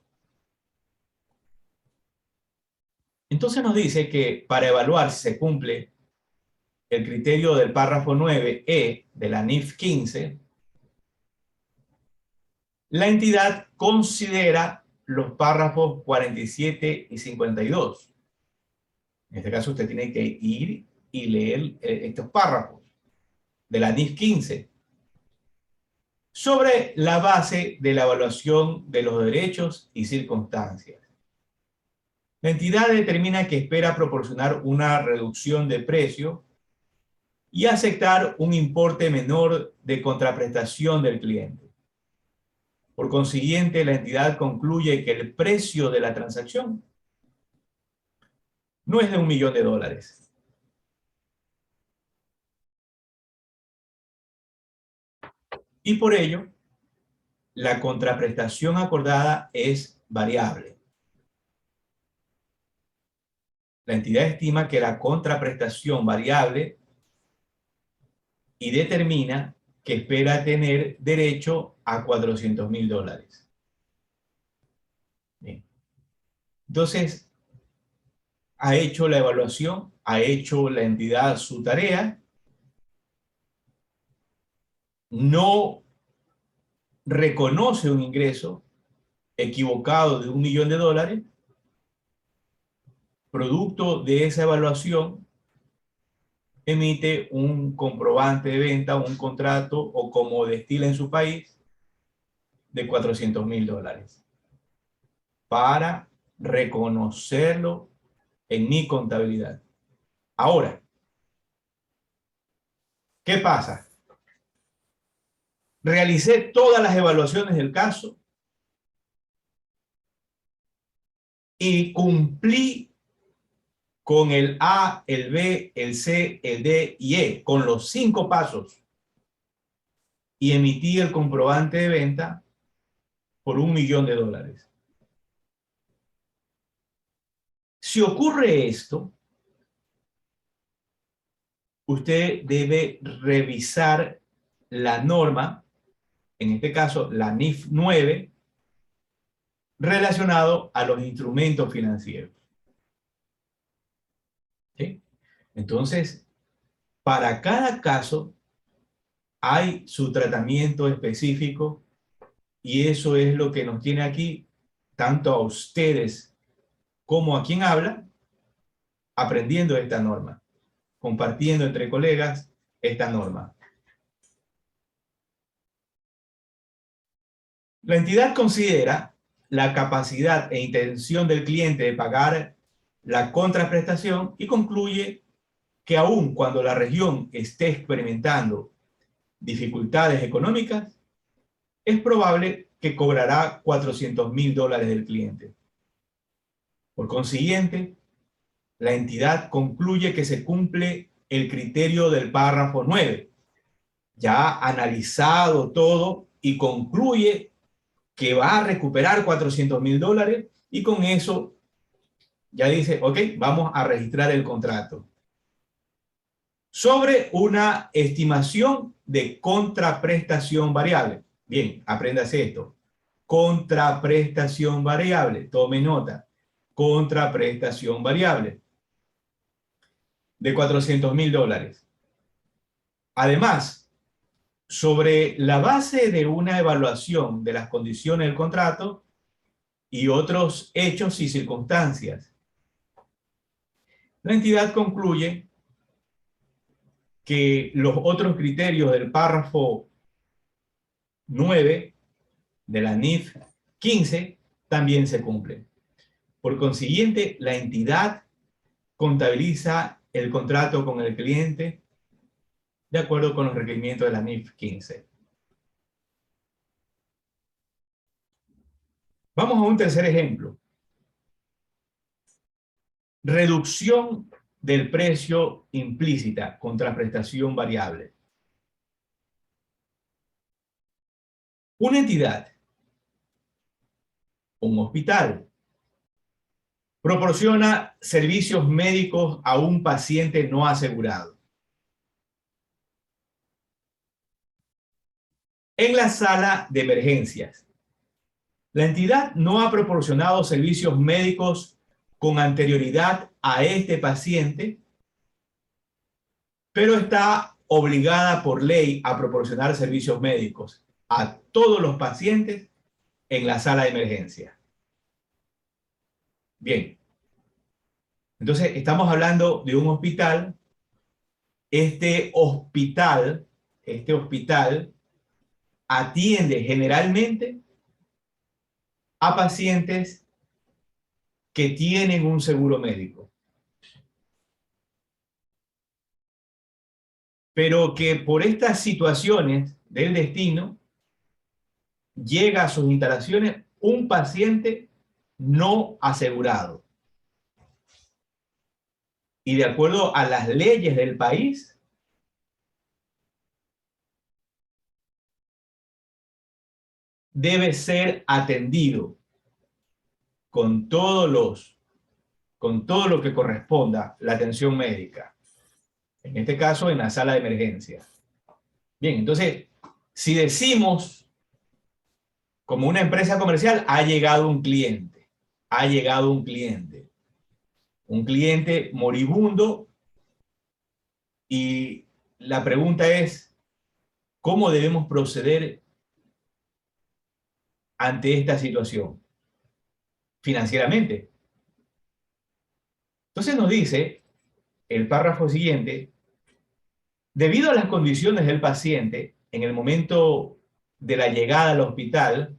Entonces nos dice que para evaluar si se cumple el criterio del párrafo 9E de la NIF 15, la entidad considera los párrafos 47 y 52. En este caso usted tiene que ir y leer estos párrafos de la NIF 15 sobre la base de la evaluación de los derechos y circunstancias. La entidad determina que espera proporcionar una reducción de precio y aceptar un importe menor de contraprestación del cliente. Por consiguiente, la entidad concluye que el precio de la transacción no es de $1.000.000. Y por ello, la contraprestación acordada es variable. La entidad estima que la contraprestación variable y determina que espera tener derecho a $400.000. Bien. Entonces, ha hecho la evaluación, ha hecho la entidad su tarea, no reconoce un ingreso equivocado de $1.000.000, producto de esa evaluación, emite un comprobante de venta, un contrato, o como destila en su país, de $400.000, para reconocerlo en mi contabilidad. Ahora, ¿qué pasa? Realicé todas las evaluaciones del caso y cumplí con el A, el B, el C, el D y E, con los 5 pasos, y emití el comprobante de venta por $1.000.000. Si ocurre esto, usted debe revisar la norma, en este caso la NIF 9, relacionado a los instrumentos financieros. ¿Sí? Entonces, para cada caso hay su tratamiento específico, y eso es lo que nos tiene aquí, tanto a ustedes como a quien habla, aprendiendo esta norma, compartiendo entre colegas esta norma. La entidad considera la capacidad e intención del cliente de pagar la contraprestación y concluye que aun cuando la región esté experimentando dificultades económicas, es probable que cobrará $400.000 del cliente. Por consiguiente, la entidad concluye que se cumple el criterio del párrafo 9, ya analizado todo, y concluye que va a recuperar $400.000, y con eso ya dice, ok, vamos a registrar el contrato. Sobre una estimación de contraprestación variable. Bien, apréndase esto. Contraprestación variable, tome nota. Contraprestación variable de $400.000. Además, sobre la base de una evaluación de las condiciones del contrato y otros hechos y circunstancias, la entidad concluye que los otros criterios del párrafo 9 de la NIF 15 también se cumplen. Por consiguiente, la entidad contabiliza el contrato con el cliente de acuerdo con los requerimientos de la NIF 15. Vamos a un tercer ejemplo. Reducción del precio implícita contra prestación variable. Una entidad, un hospital, proporciona servicios médicos a un paciente no asegurado. En la sala de emergencias, la entidad no ha proporcionado servicios médicos con anterioridad a este paciente, pero está obligada por ley a proporcionar servicios médicos a todos los pacientes en la sala de emergencia. Bien, entonces estamos hablando de un hospital este hospital atiende generalmente a pacientes que tienen un seguro médico, pero que por estas situaciones del destino llega a sus instalaciones un paciente no asegurado. Y de acuerdo a las leyes del país, debe ser atendido con con todo lo que corresponda la atención médica. En este caso, en la sala de emergencia. Bien, entonces, si decimos, como una empresa comercial, ha llegado un cliente moribundo, y la pregunta es, ¿cómo debemos proceder ante esta situación financieramente? Entonces nos dice el párrafo siguiente: debido a las condiciones del paciente en el momento de la llegada al hospital,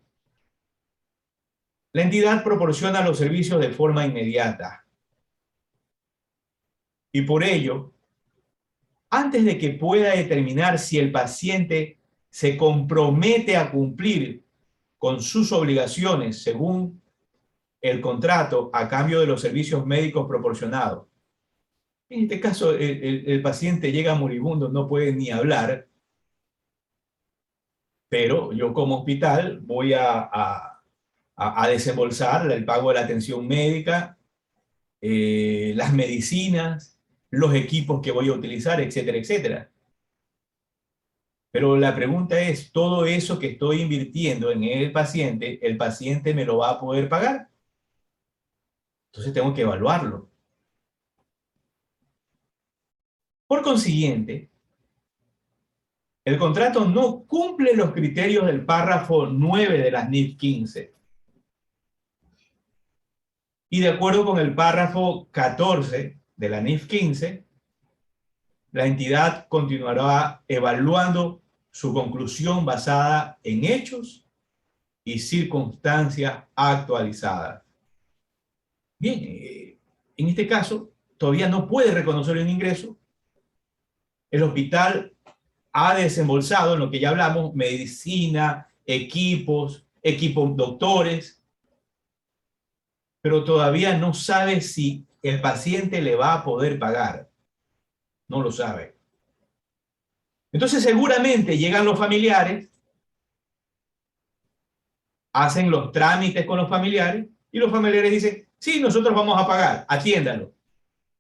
la entidad proporciona los servicios de forma inmediata. Y por ello, antes de que pueda determinar si el paciente se compromete a cumplir con sus obligaciones según el contrato a cambio de los servicios médicos proporcionados. En este caso, el paciente llega moribundo, no puede ni hablar, pero yo como hospital voy a desembolsar el pago de la atención médica, las medicinas, los equipos que voy a utilizar, etcétera, etcétera. Pero la pregunta es, ¿todo eso que estoy invirtiendo en el paciente me lo va a poder pagar? Entonces tengo que evaluarlo. Por consiguiente, el contrato no cumple los criterios del párrafo 9 de la NIF 15. Y de acuerdo con el párrafo 14 de la NIF 15, la entidad continuará evaluando su conclusión basada en hechos y circunstancias actualizadas. Bien, en este caso, todavía no puede reconocer un ingreso. El hospital ha desembolsado, en lo que ya hablamos, medicina, equipos doctores, pero todavía no sabe si el paciente le va a poder pagar. No lo sabe. Entonces seguramente llegan los familiares, hacen los trámites con los familiares y los familiares dicen, sí, nosotros vamos a pagar, atiéndalo.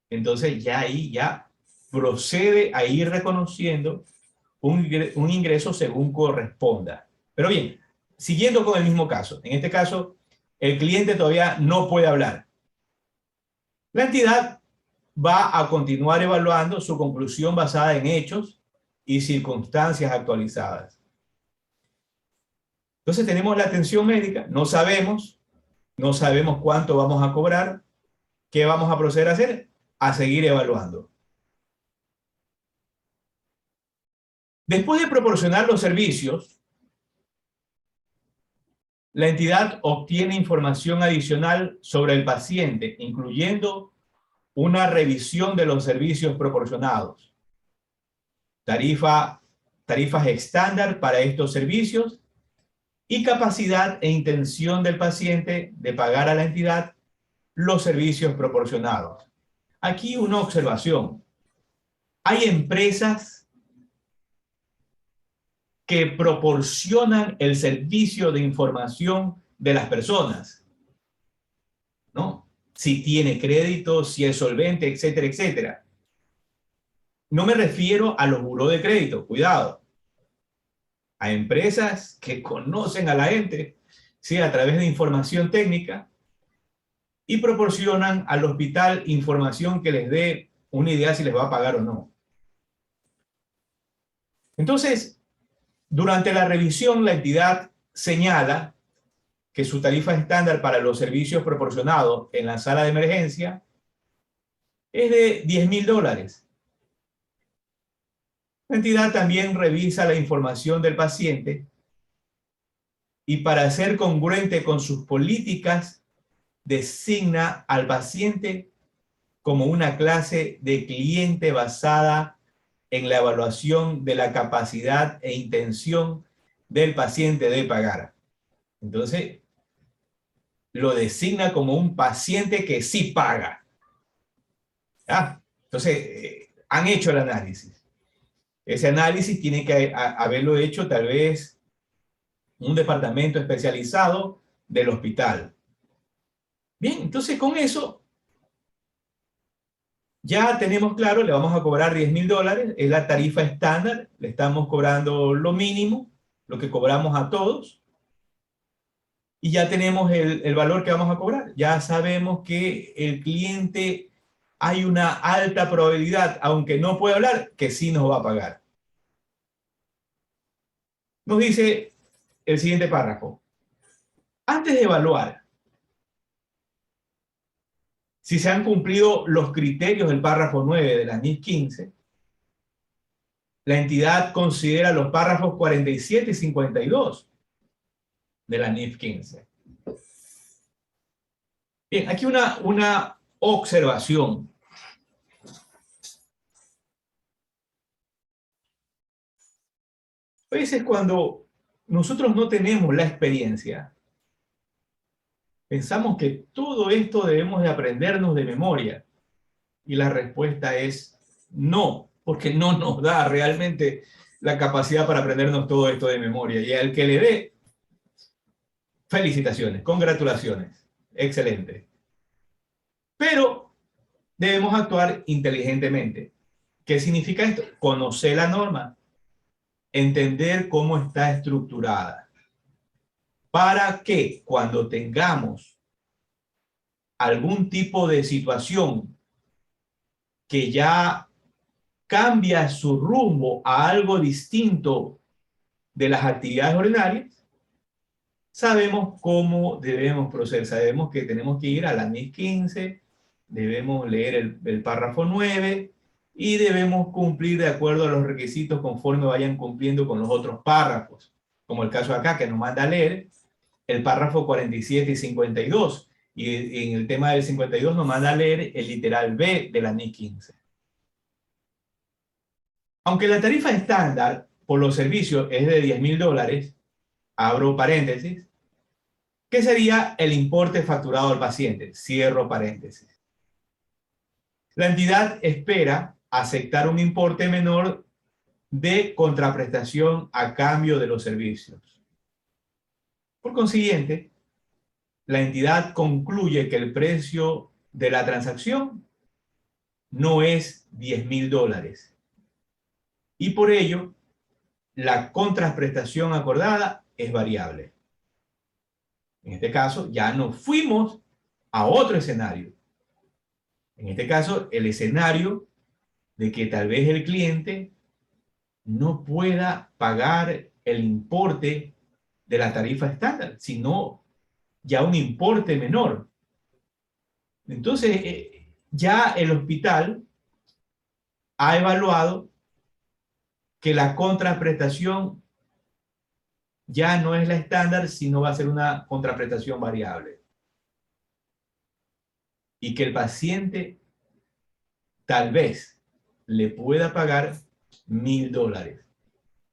Entonces ya ahí ya procede a ir reconociendo un ingreso según corresponda. Pero bien, siguiendo con el mismo caso. En este caso, el cliente todavía no puede hablar. La entidad va a continuar evaluando su conclusión basada en hechos y circunstancias actualizadas. Entonces tenemos la atención médica, no sabemos cuánto vamos a cobrar, qué vamos a proceder a hacer, a seguir evaluando. Después de proporcionar los servicios, la entidad obtiene información adicional sobre el paciente, incluyendo una revisión de los servicios proporcionados, tarifas estándar para estos servicios y capacidad e intención del paciente de pagar a la entidad los servicios proporcionados. Aquí una observación. Hay empresas que proporcionan el servicio de información de las personas, ¿no? Si tiene crédito, si es solvente, etcétera, etcétera. No me refiero a los buró de crédito, cuidado. A empresas que conocen a la gente, ¿sí?, a través de información técnica, y proporcionan al hospital información que les dé una idea si les va a pagar o no. Entonces, durante la revisión, la entidad señala que su tarifa estándar para los servicios proporcionados en la sala de emergencia es de $10,000. La entidad también revisa la información del paciente y para ser congruente con sus políticas, designa al paciente como una clase de cliente basada en la evaluación de la capacidad e intención del paciente de pagar. Entonces, lo designa como un paciente que sí paga. ¿Ah? Entonces, han hecho el análisis. Ese análisis tiene que haberlo hecho tal vez un departamento especializado del hospital. Bien, entonces con eso ya tenemos claro, le vamos a cobrar $10.000, es la tarifa estándar, le estamos cobrando lo mínimo, lo que cobramos a todos, y ya tenemos el valor que vamos a cobrar. Ya sabemos que el cliente hay una alta probabilidad, aunque no pueda hablar, que sí nos va a pagar. Nos dice el siguiente párrafo. Antes de evaluar si se han cumplido los criterios del párrafo 9 de la NIF 15, la entidad considera los párrafos 47 y 52 de la NIF 15. Bien, aquí una observación. A veces cuando nosotros no tenemos la experiencia, pensamos que todo esto debemos de aprendernos de memoria. Y la respuesta es no, porque no nos da realmente la capacidad para aprendernos todo esto de memoria. Y al que le dé, felicitaciones, congratulaciones, excelente. Pero debemos actuar inteligentemente. ¿Qué significa esto? Conocer la norma, entender cómo está estructurada, para que cuando tengamos algún tipo de situación que ya cambia su rumbo a algo distinto de las actividades ordinarias, sabemos cómo debemos proceder. Sabemos que tenemos que ir a la NIF 15, debemos leer el párrafo 9 y debemos cumplir de acuerdo a los requisitos conforme vayan cumpliendo con los otros párrafos, como el caso acá que nos manda a leer el párrafo 47 y 52, y en el tema del 52 nos manda a leer el literal B de la NIF 15. Aunque la tarifa estándar por los servicios es de $10.000, abro paréntesis, ¿qué sería el importe facturado al paciente? Cierro paréntesis. La entidad espera aceptar un importe menor de contraprestación a cambio de los servicios. Por consiguiente, la entidad concluye que el precio de la transacción no es $10.000 y por ello la contraprestación acordada es variable. En este caso, ya nos fuimos a otro escenario. En este caso, el escenario de que tal vez el cliente no pueda pagar el importe de la tarifa estándar, sino ya un importe menor. Entonces, ya el hospital ha evaluado que la contraprestación ya no es la estándar, sino va a ser una contraprestación variable. Y que el paciente tal vez le pueda pagar $1.000.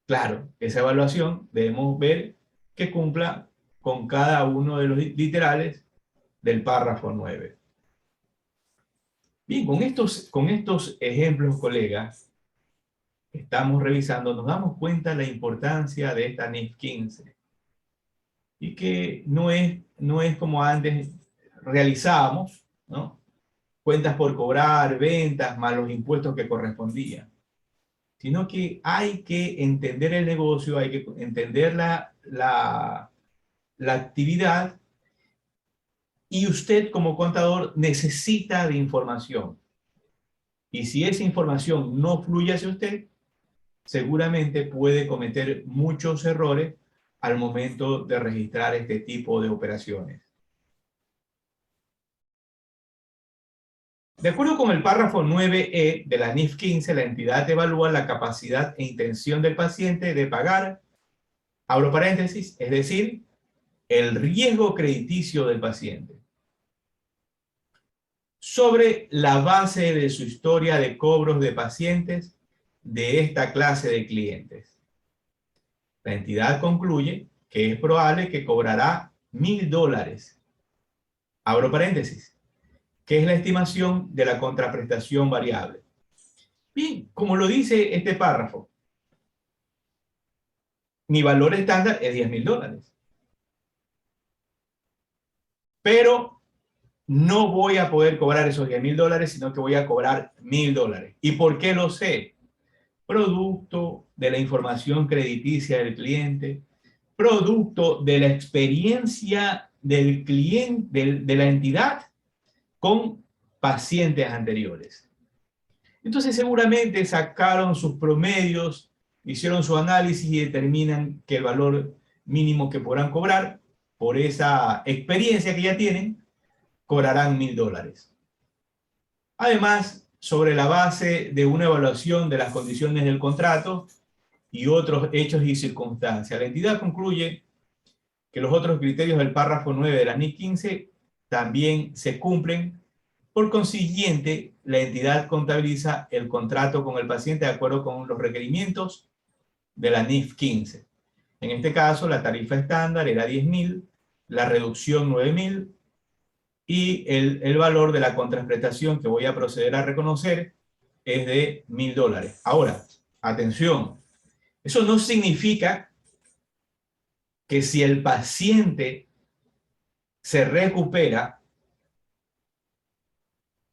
Claro, esa evaluación debemos ver que cumpla con cada uno de los literales del párrafo 9. Bien, con estos ejemplos, colegas, que estamos revisando, nos damos cuenta de la importancia de esta NIF 15 y que no es como antes realizábamos, ¿no? Cuentas por cobrar, ventas, más los impuestos que correspondían, sino que hay que entender el negocio, hay que entender la actividad, y usted como contador necesita de información. Y si esa información no fluye hacia usted, seguramente puede cometer muchos errores al momento de registrar este tipo de operaciones. De acuerdo con el párrafo 9E de la NIF 15, la entidad evalúa la capacidad e intención del paciente de pagar, abro paréntesis, es decir, el riesgo crediticio del paciente, sobre la base de su historia de cobros de pacientes de esta clase de clientes. La entidad concluye que es probable que cobrará $1.000, abro paréntesis, que es la estimación de la contraprestación variable. Bien, como lo dice este párrafo, mi valor estándar es $10.000. Pero no voy a poder cobrar esos $10.000, sino que voy a cobrar $1.000. ¿Y por qué lo sé? Producto de la información crediticia del cliente, producto de la experiencia del cliente, de la entidad con pacientes anteriores. Entonces seguramente sacaron sus promedios, hicieron su análisis y determinan que el valor mínimo que podrán cobrar por esa experiencia que ya tienen, cobrarán $1.000. Además, sobre la base de una evaluación de las condiciones del contrato y otros hechos y circunstancias, la entidad concluye que los otros criterios del párrafo 9 de la NIF 15 también se cumplen. Por consiguiente, la entidad contabiliza el contrato con el paciente de acuerdo con los requerimientos de la NIF 15. En este caso, la tarifa estándar era 10.000, la reducción 9.000 y el valor de la contraprestación que voy a proceder a reconocer es de $1.000. Ahora, atención, eso no significa que si el paciente se recupera,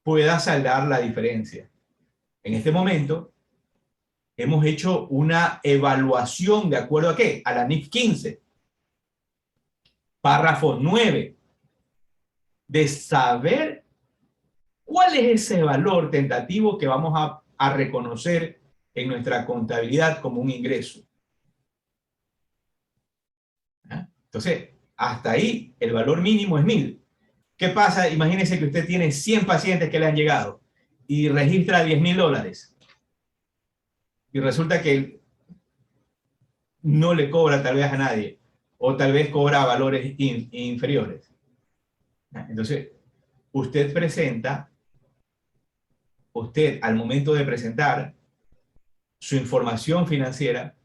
pueda saldar la diferencia. En este momento, hemos hecho una evaluación de acuerdo a qué? A la NIF 15, párrafo 9, de saber cuál es ese valor tentativo que vamos a reconocer en nuestra contabilidad como un ingreso. Entonces, hasta ahí el valor mínimo es 1.000. ¿Qué pasa? Imagínense que usted tiene 100 pacientes que le han llegado y registra $10.000 y resulta que no le cobra tal vez a nadie o tal vez cobra valores inferiores. Entonces, usted al momento de presentar su información financiera,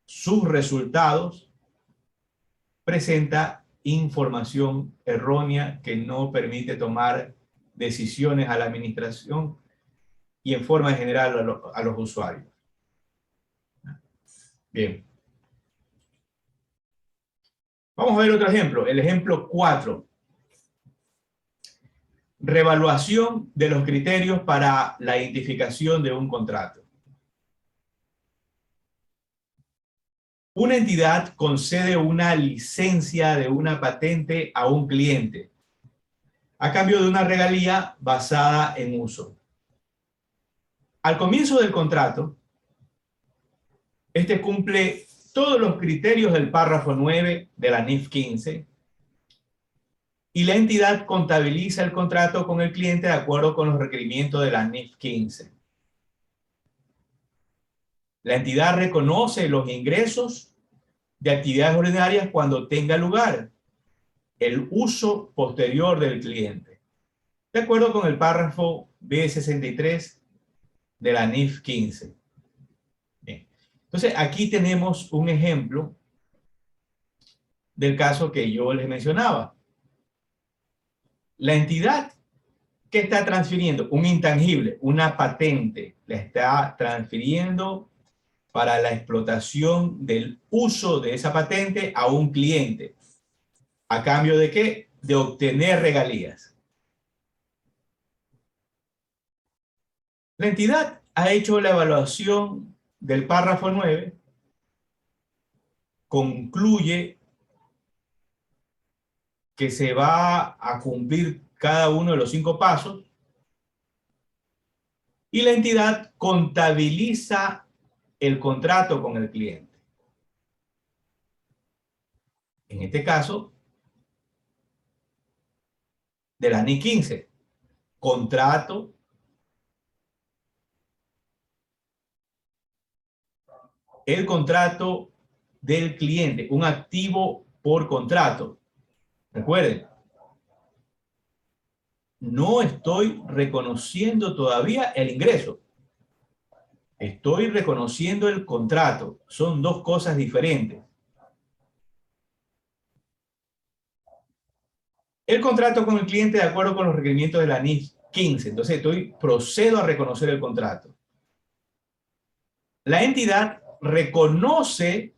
sus resultados, presenta información errónea que no permite tomar decisiones a la administración y en forma general a los usuarios. Bien. Vamos a ver otro ejemplo, el ejemplo 4. Revaluación de los criterios para la identificación de un contrato. Una entidad concede una licencia de una patente a un cliente a cambio de una regalía basada en uso. Al comienzo del contrato, este cumple todos los criterios del párrafo 9 de la NIF 15 y la entidad contabiliza el contrato con el cliente de acuerdo con los requerimientos de la NIF 15. La entidad reconoce los ingresos de actividades ordinarias cuando tenga lugar el uso posterior del cliente, de acuerdo con el párrafo B63 de la NIF 15. Bien. Entonces, aquí tenemos un ejemplo del caso que yo les mencionaba. La entidad que está transfiriendo un intangible, una patente, la está transfiriendo para la explotación del uso de esa patente a un cliente. ¿A cambio de qué? De obtener regalías. La entidad ha hecho la evaluación del párrafo 9, concluye que se va a cumplir cada uno de los 5 pasos y la entidad contabiliza el contrato con el cliente. En este caso, de la NIF 15. contrato, el contrato del cliente, un activo por contrato. Recuerden, no estoy reconociendo todavía el ingreso. Estoy reconociendo el contrato. Son dos cosas diferentes. El contrato con el cliente de acuerdo con los requerimientos de la NIF 15. Entonces, procedo a reconocer el contrato. La entidad reconoce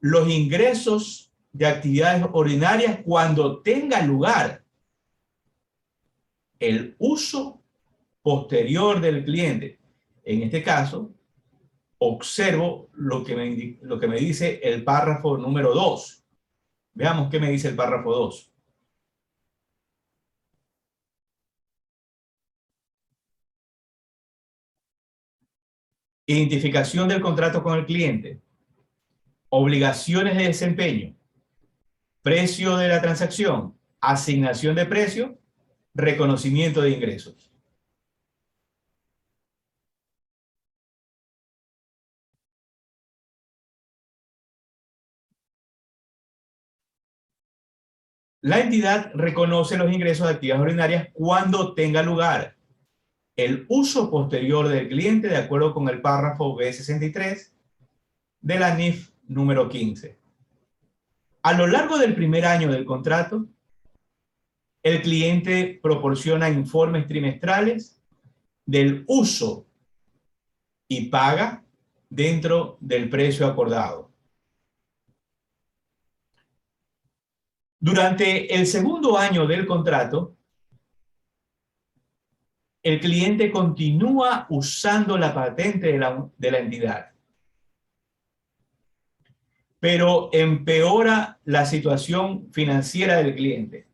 los ingresos de actividades ordinarias cuando tenga lugar el uso posterior del cliente. En este caso, observo lo que me dice el párrafo número 2. Veamos qué me dice el párrafo 2. Identificación del contrato con el cliente. Obligaciones de desempeño. Precio de la transacción. Asignación de precio. Reconocimiento de ingresos. La entidad reconoce los ingresos de actividades ordinarias cuando tenga lugar el uso posterior del cliente de acuerdo con el párrafo B63 de la NIF número 15. A lo largo del primer año del contrato, el cliente proporciona informes trimestrales del uso y paga dentro del precio acordado. Durante el segundo año del contrato, el cliente continúa usando la patente de la entidad, pero empeora la situación financiera del cliente.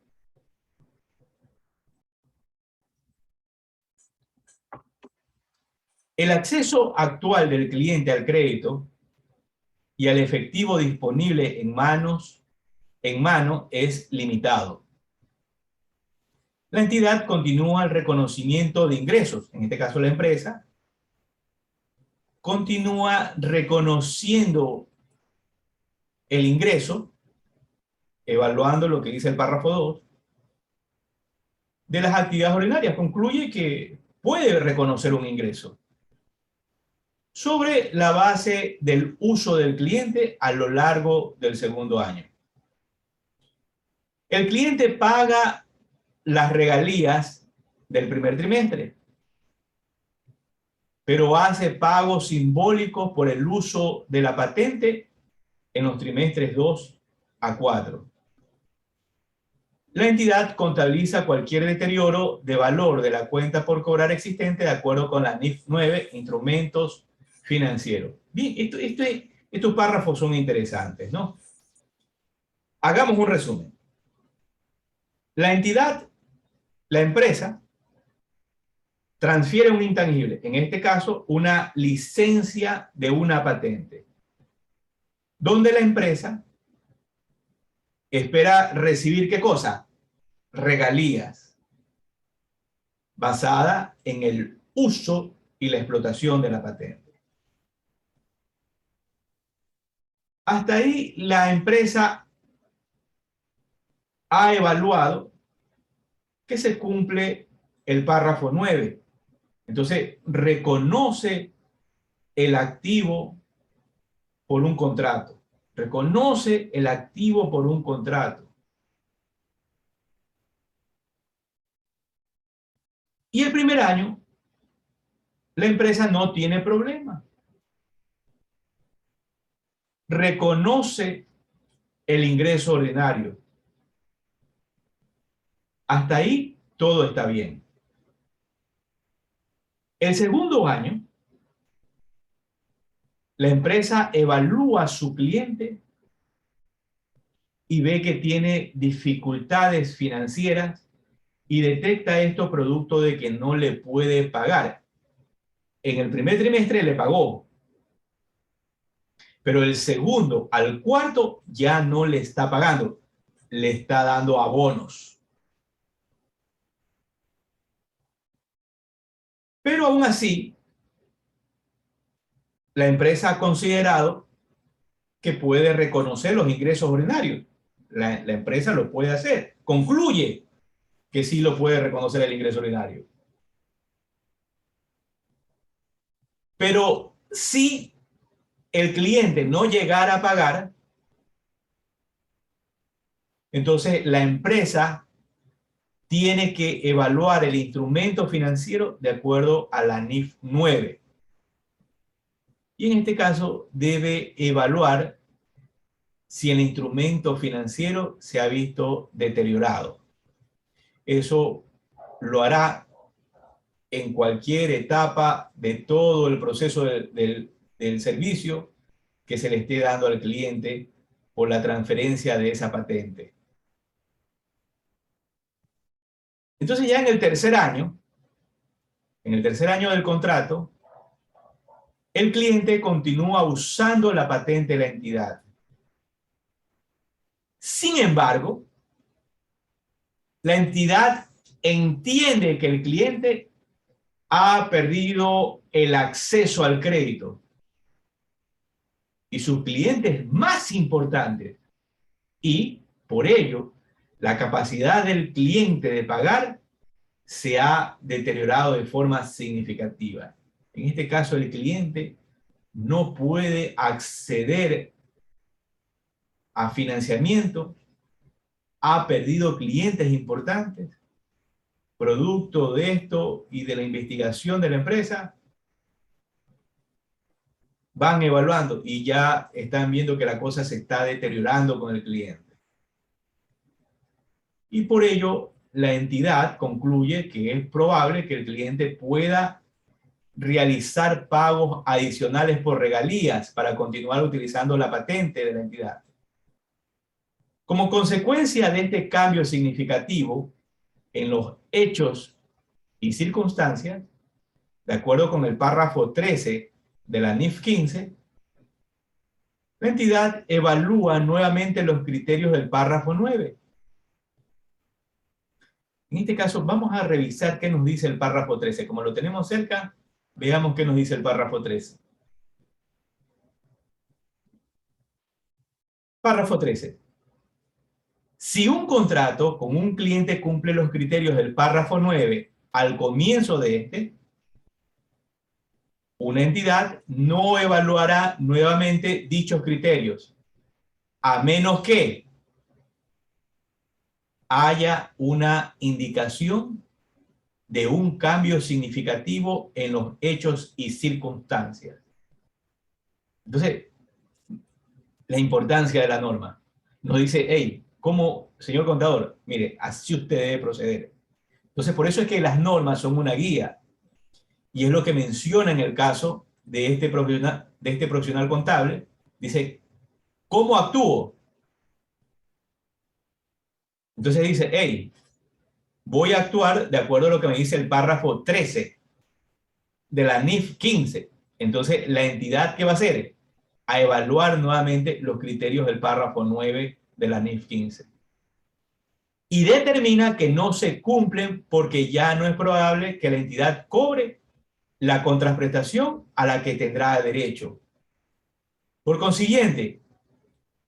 El acceso actual del cliente al crédito y al efectivo disponible en mano es limitado. La entidad continúa el reconocimiento de ingresos, en este caso la empresa, continúa reconociendo el ingreso, evaluando lo que dice el párrafo 2, de las actividades ordinarias. Concluye que puede reconocer un ingreso sobre la base del uso del cliente a lo largo del segundo año. El cliente paga las regalías del primer trimestre, pero hace pagos simbólicos por el uso de la patente en los trimestres 2 a 4. La entidad contabiliza cualquier deterioro de valor de la cuenta por cobrar existente de acuerdo con la NIF 9, instrumentos financieros. Bien, estos párrafos son interesantes, ¿no? Hagamos un resumen. La entidad, la empresa, transfiere un intangible, en este caso una licencia de una patente, donde la empresa espera recibir ¿qué cosa? Regalías, basada en el uso y la explotación de la patente. Hasta ahí la empresa ha evaluado que se cumple el párrafo 9. Entonces, reconoce el activo por un contrato. Reconoce el activo por un contrato. Y el primer año, la empresa no tiene problema. Reconoce el ingreso ordinario. Hasta ahí todo está bien. El segundo año, la empresa evalúa a su cliente y ve que tiene dificultades financieras y detecta esto producto de que no le puede pagar. En el primer trimestre le pagó, pero el segundo al cuarto ya no le está pagando, le está dando abonos. Pero aún así, la empresa ha considerado que puede reconocer los ingresos ordinarios. La empresa lo puede hacer. Concluye que sí lo puede reconocer el ingreso ordinario. Pero si el cliente no llegara a pagar, entonces la empresa tiene que evaluar el instrumento financiero de acuerdo a la NIF 9. Y en este caso debe evaluar si el instrumento financiero se ha visto deteriorado. Eso lo hará en cualquier etapa de todo el proceso del servicio que se le esté dando al cliente por la transferencia de esa patente. Entonces ya en el tercer año del contrato, el cliente continúa usando la patente de la entidad. Sin embargo, la entidad entiende que el cliente ha perdido el acceso al crédito y sus clientes más importantes, y por ello la capacidad del cliente de pagar se ha deteriorado de forma significativa. En este caso, el cliente no puede acceder a financiamiento, ha perdido clientes importantes, producto de esto y de la investigación de la empresa. Van evaluando y ya están viendo que la cosa se está deteriorando con el cliente. Y por ello, la entidad concluye que es probable que el cliente pueda realizar pagos adicionales por regalías para continuar utilizando la patente de la entidad. Como consecuencia de este cambio significativo en los hechos y circunstancias, de acuerdo con el párrafo 13 de la NIF 15, la entidad evalúa nuevamente los criterios del párrafo 9. En este caso, vamos a revisar qué nos dice el párrafo 13. Como lo tenemos cerca, veamos qué nos dice el párrafo 13. Párrafo 13. Si un contrato con un cliente cumple los criterios del párrafo 9 al comienzo de este, una entidad no evaluará nuevamente dichos criterios, a menos que haya una indicación de un cambio significativo en los hechos y circunstancias. Entonces, la importancia de la norma nos dice, hey, ¿cómo, señor contador? Mire, así usted debe proceder. Entonces, por eso es que las normas son una guía, y es lo que menciona en el caso de este profesional contable. Dice, ¿cómo actúo? Entonces dice, hey, voy a actuar de acuerdo a lo que me dice el párrafo 13 de la NIF 15. Entonces, la entidad, ¿qué va a hacer? A evaluar nuevamente los criterios del párrafo 9 de la NIF 15. Y determina que no se cumplen porque ya no es probable que la entidad cobre la contraprestación a la que tendrá derecho. Por consiguiente,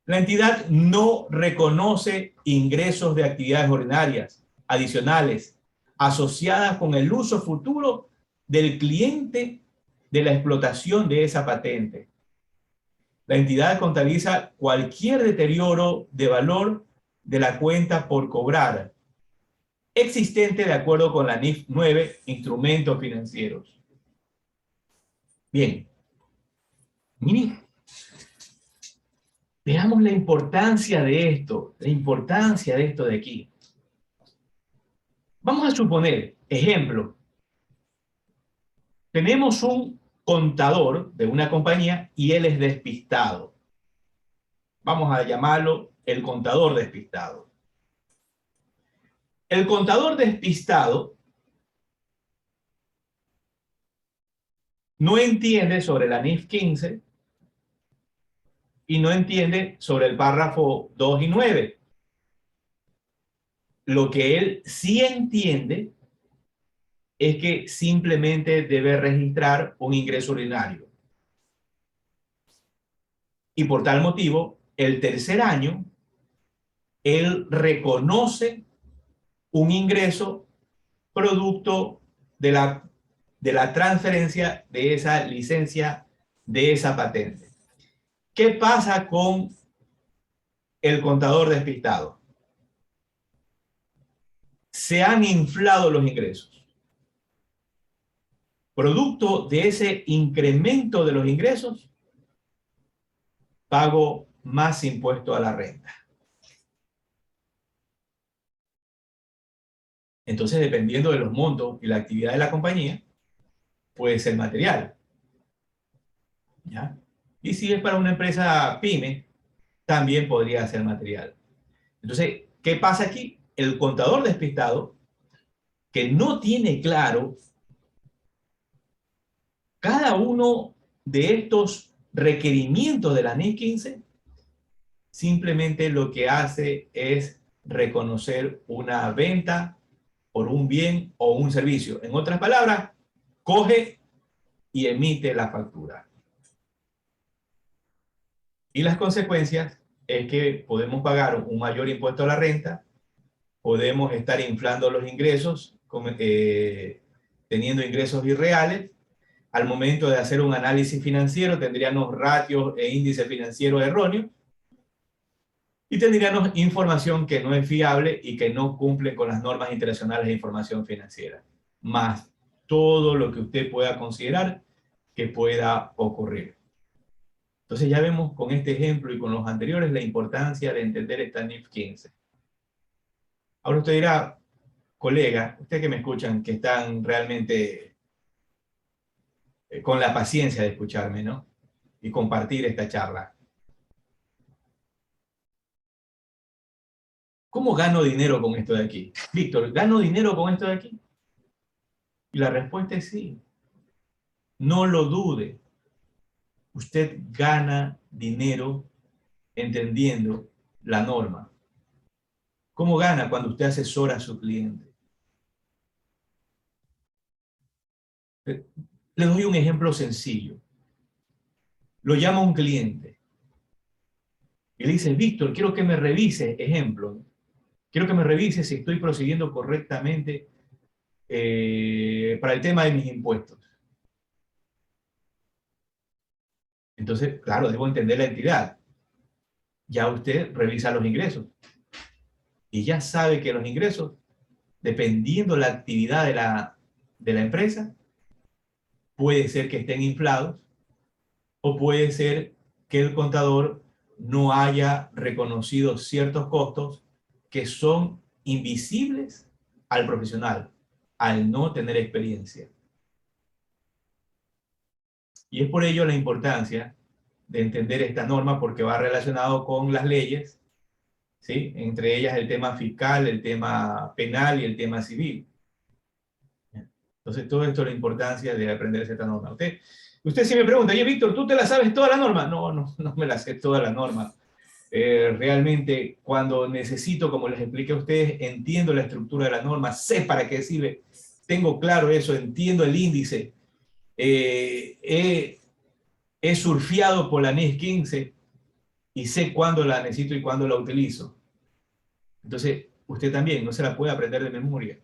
la entidad no reconoce ingresos de actividades ordinarias adicionales asociadas con el uso futuro del cliente de la explotación de esa patente. La entidad contabiliza cualquier deterioro de valor de la cuenta por cobrar existente de acuerdo con la NIF 9, instrumentos financieros. Bien, miren, veamos la importancia de esto de aquí. Vamos a suponer, ejemplo, tenemos un contador de una compañía y él es despistado. Vamos a llamarlo el contador despistado. El contador despistado no entiende sobre la NIF 15 y no entiende sobre el párrafo 2 y 9. Lo que él sí entiende es que simplemente debe registrar un ingreso ordinario. Y por tal motivo, el tercer año, él reconoce un ingreso producto de la transferencia de esa licencia, de esa patente. ¿Qué pasa con el contador despistado? Se han inflado los ingresos. Producto de ese incremento de los ingresos, pago más impuesto a la renta. Entonces, dependiendo de los montos y la actividad de la compañía, puede ser material. ¿Ya? Y si es para una empresa pyme, también podría ser material. Entonces, ¿qué pasa aquí? El contador despistado, que no tiene claro cada uno de estos requerimientos de la NIF 15, simplemente lo que hace es reconocer una venta por un bien o un servicio. En otras palabras, coge y emite la factura. Y las consecuencias es que podemos pagar un mayor impuesto a la renta, podemos estar inflando los ingresos, teniendo ingresos irreales. Al momento de hacer un análisis financiero tendríamos ratios e índices financieros erróneos y tendríamos información que no es fiable y que no cumple con las normas internacionales de información financiera, más todo lo que usted pueda considerar que pueda ocurrir. Entonces ya vemos con este ejemplo y con los anteriores la importancia de entender esta NIF 15. Ahora usted dirá, colega, ustedes que me escuchan, que están realmente con la paciencia de escucharme, ¿no? Y compartir esta charla. ¿Cómo gano dinero con esto de aquí? Víctor, ¿gano dinero con esto de aquí? Y la respuesta es sí. No lo dude. Usted gana dinero entendiendo la norma. ¿Cómo gana? Cuando usted asesora a su cliente. Le doy un ejemplo sencillo. Lo llama un cliente y le dice, Víctor, quiero que me revise, ejemplo, quiero que me revise si estoy procediendo correctamente para el tema de mis impuestos. Entonces, claro, debo entender la entidad. Ya usted revisa los ingresos y ya sabe que los ingresos, dependiendo la actividad de la empresa, puede ser que estén inflados o puede ser que el contador no haya reconocido ciertos costos que son invisibles al profesional, al no tener experiencia. Y es por ello la importancia de entender esta norma porque va relacionado con las leyes, ¿sí? Entre ellas el tema fiscal, el tema penal y el tema civil. Entonces, todo esto es la importancia de aprender esta norma. Usted sí me pregunta, oye, Víctor, ¿tú te la sabes toda la norma? No, no me la sé toda la norma. Realmente, cuando necesito, como les expliqué a ustedes, entiendo la estructura de la norma, sé para qué sirve, tengo claro eso, entiendo el índice, he surfeado por la NIF 15 y sé cuándo la necesito y cuándo la utilizo. Entonces, usted también no se la puede aprender de memoria,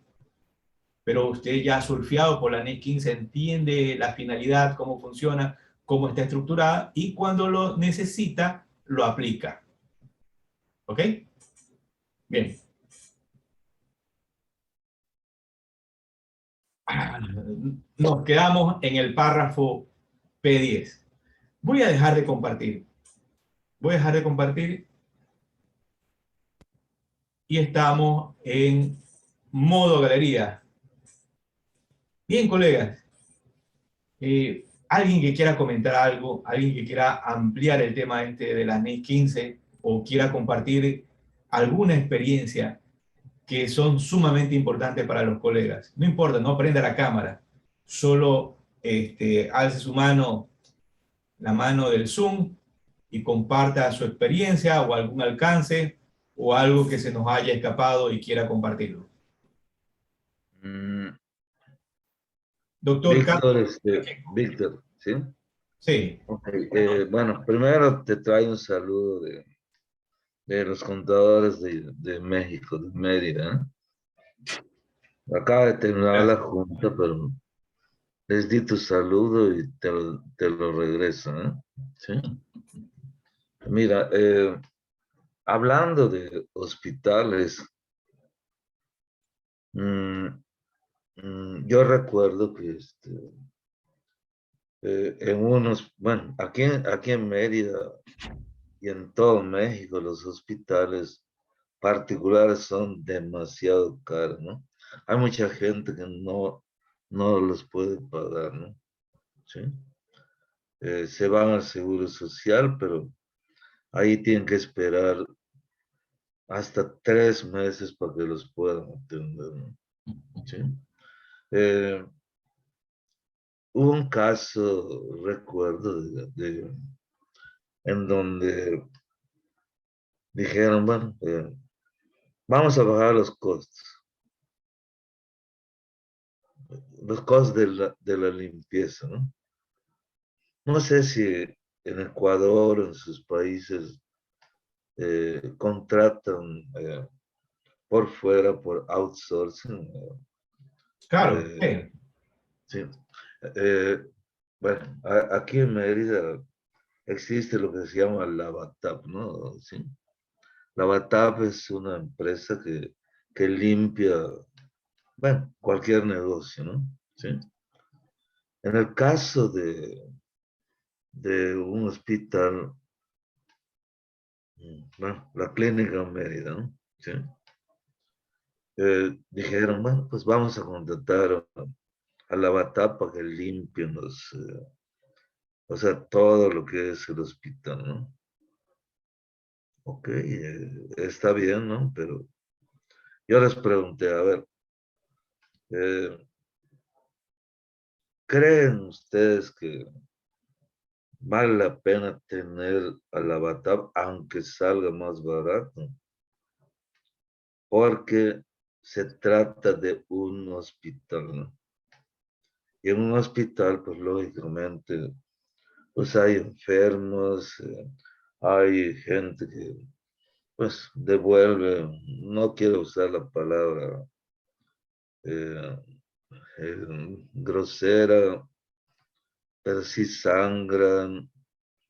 pero usted ya ha surfeado por la NIF 15, entiende la finalidad, cómo funciona, cómo está estructurada y cuando lo necesita, lo aplica. ¿Ok? Bien. Nos quedamos en el párrafo P10. Voy a dejar de compartir. Voy a dejar de compartir y estamos en modo galería. Bien, colegas. Alguien que quiera comentar algo, alguien que quiera ampliar el tema este de la NIF 15 o quiera compartir alguna experiencia que son sumamente importantes para los colegas. No importa, no prenda la cámara, solo alce su mano, la mano del Zoom y comparta su experiencia o algún alcance o algo que se nos haya escapado y quiera compartirlo. Doctor Carlos. Víctor, Víctor, ¿sí? Sí, Ok, bueno, primero te traigo un saludo de los contadores de México, de Mérida. Acaba de terminar la gracias. junta, pero les di tu saludo y te lo regreso, ¿eh? ¿Sí? Mira, hablando de hospitales, mm, yo recuerdo que en unos, bueno, aquí en Mérida y en todo México los hospitales particulares son demasiado caros, ¿no? Hay mucha gente que no los puede pagar, ¿no? ¿Sí? Se van al seguro social, pero ahí tienen que esperar hasta 3 meses para que los puedan atender, ¿no? ¿Sí? Eh, Hubo un caso, recuerdo, en donde dijeron, bueno, vamos a bajar los costos de la limpieza, ¿no? No sé si en Ecuador o en sus países contratan por fuera, por outsourcing. Claro, eh, sí. sí. Eh, bueno, aquí en Mérida existe lo que se llama Lavatap, ¿no? Sí. Lavatap es una empresa que limpia, bueno, cualquier negocio, ¿no? Sí. En el caso de un hospital, bueno, la clínica Mérida, ¿no? Sí. Dijeron, bueno, pues vamos a contratar a la Batapa que limpien o sea, todo lo que es el hospital, ¿no? Ok, está bien, ¿no? Pero yo les pregunté, a ver, eh, ¿creen ustedes que vale la pena tener a la Batap aunque salga más barato? Porque se trata de un hospital, ¿no? Y en un hospital, pues lógicamente, pues hay enfermos, hay gente que pues devuelve, no quiero usar la palabra eh, grosera, pero sí sangran.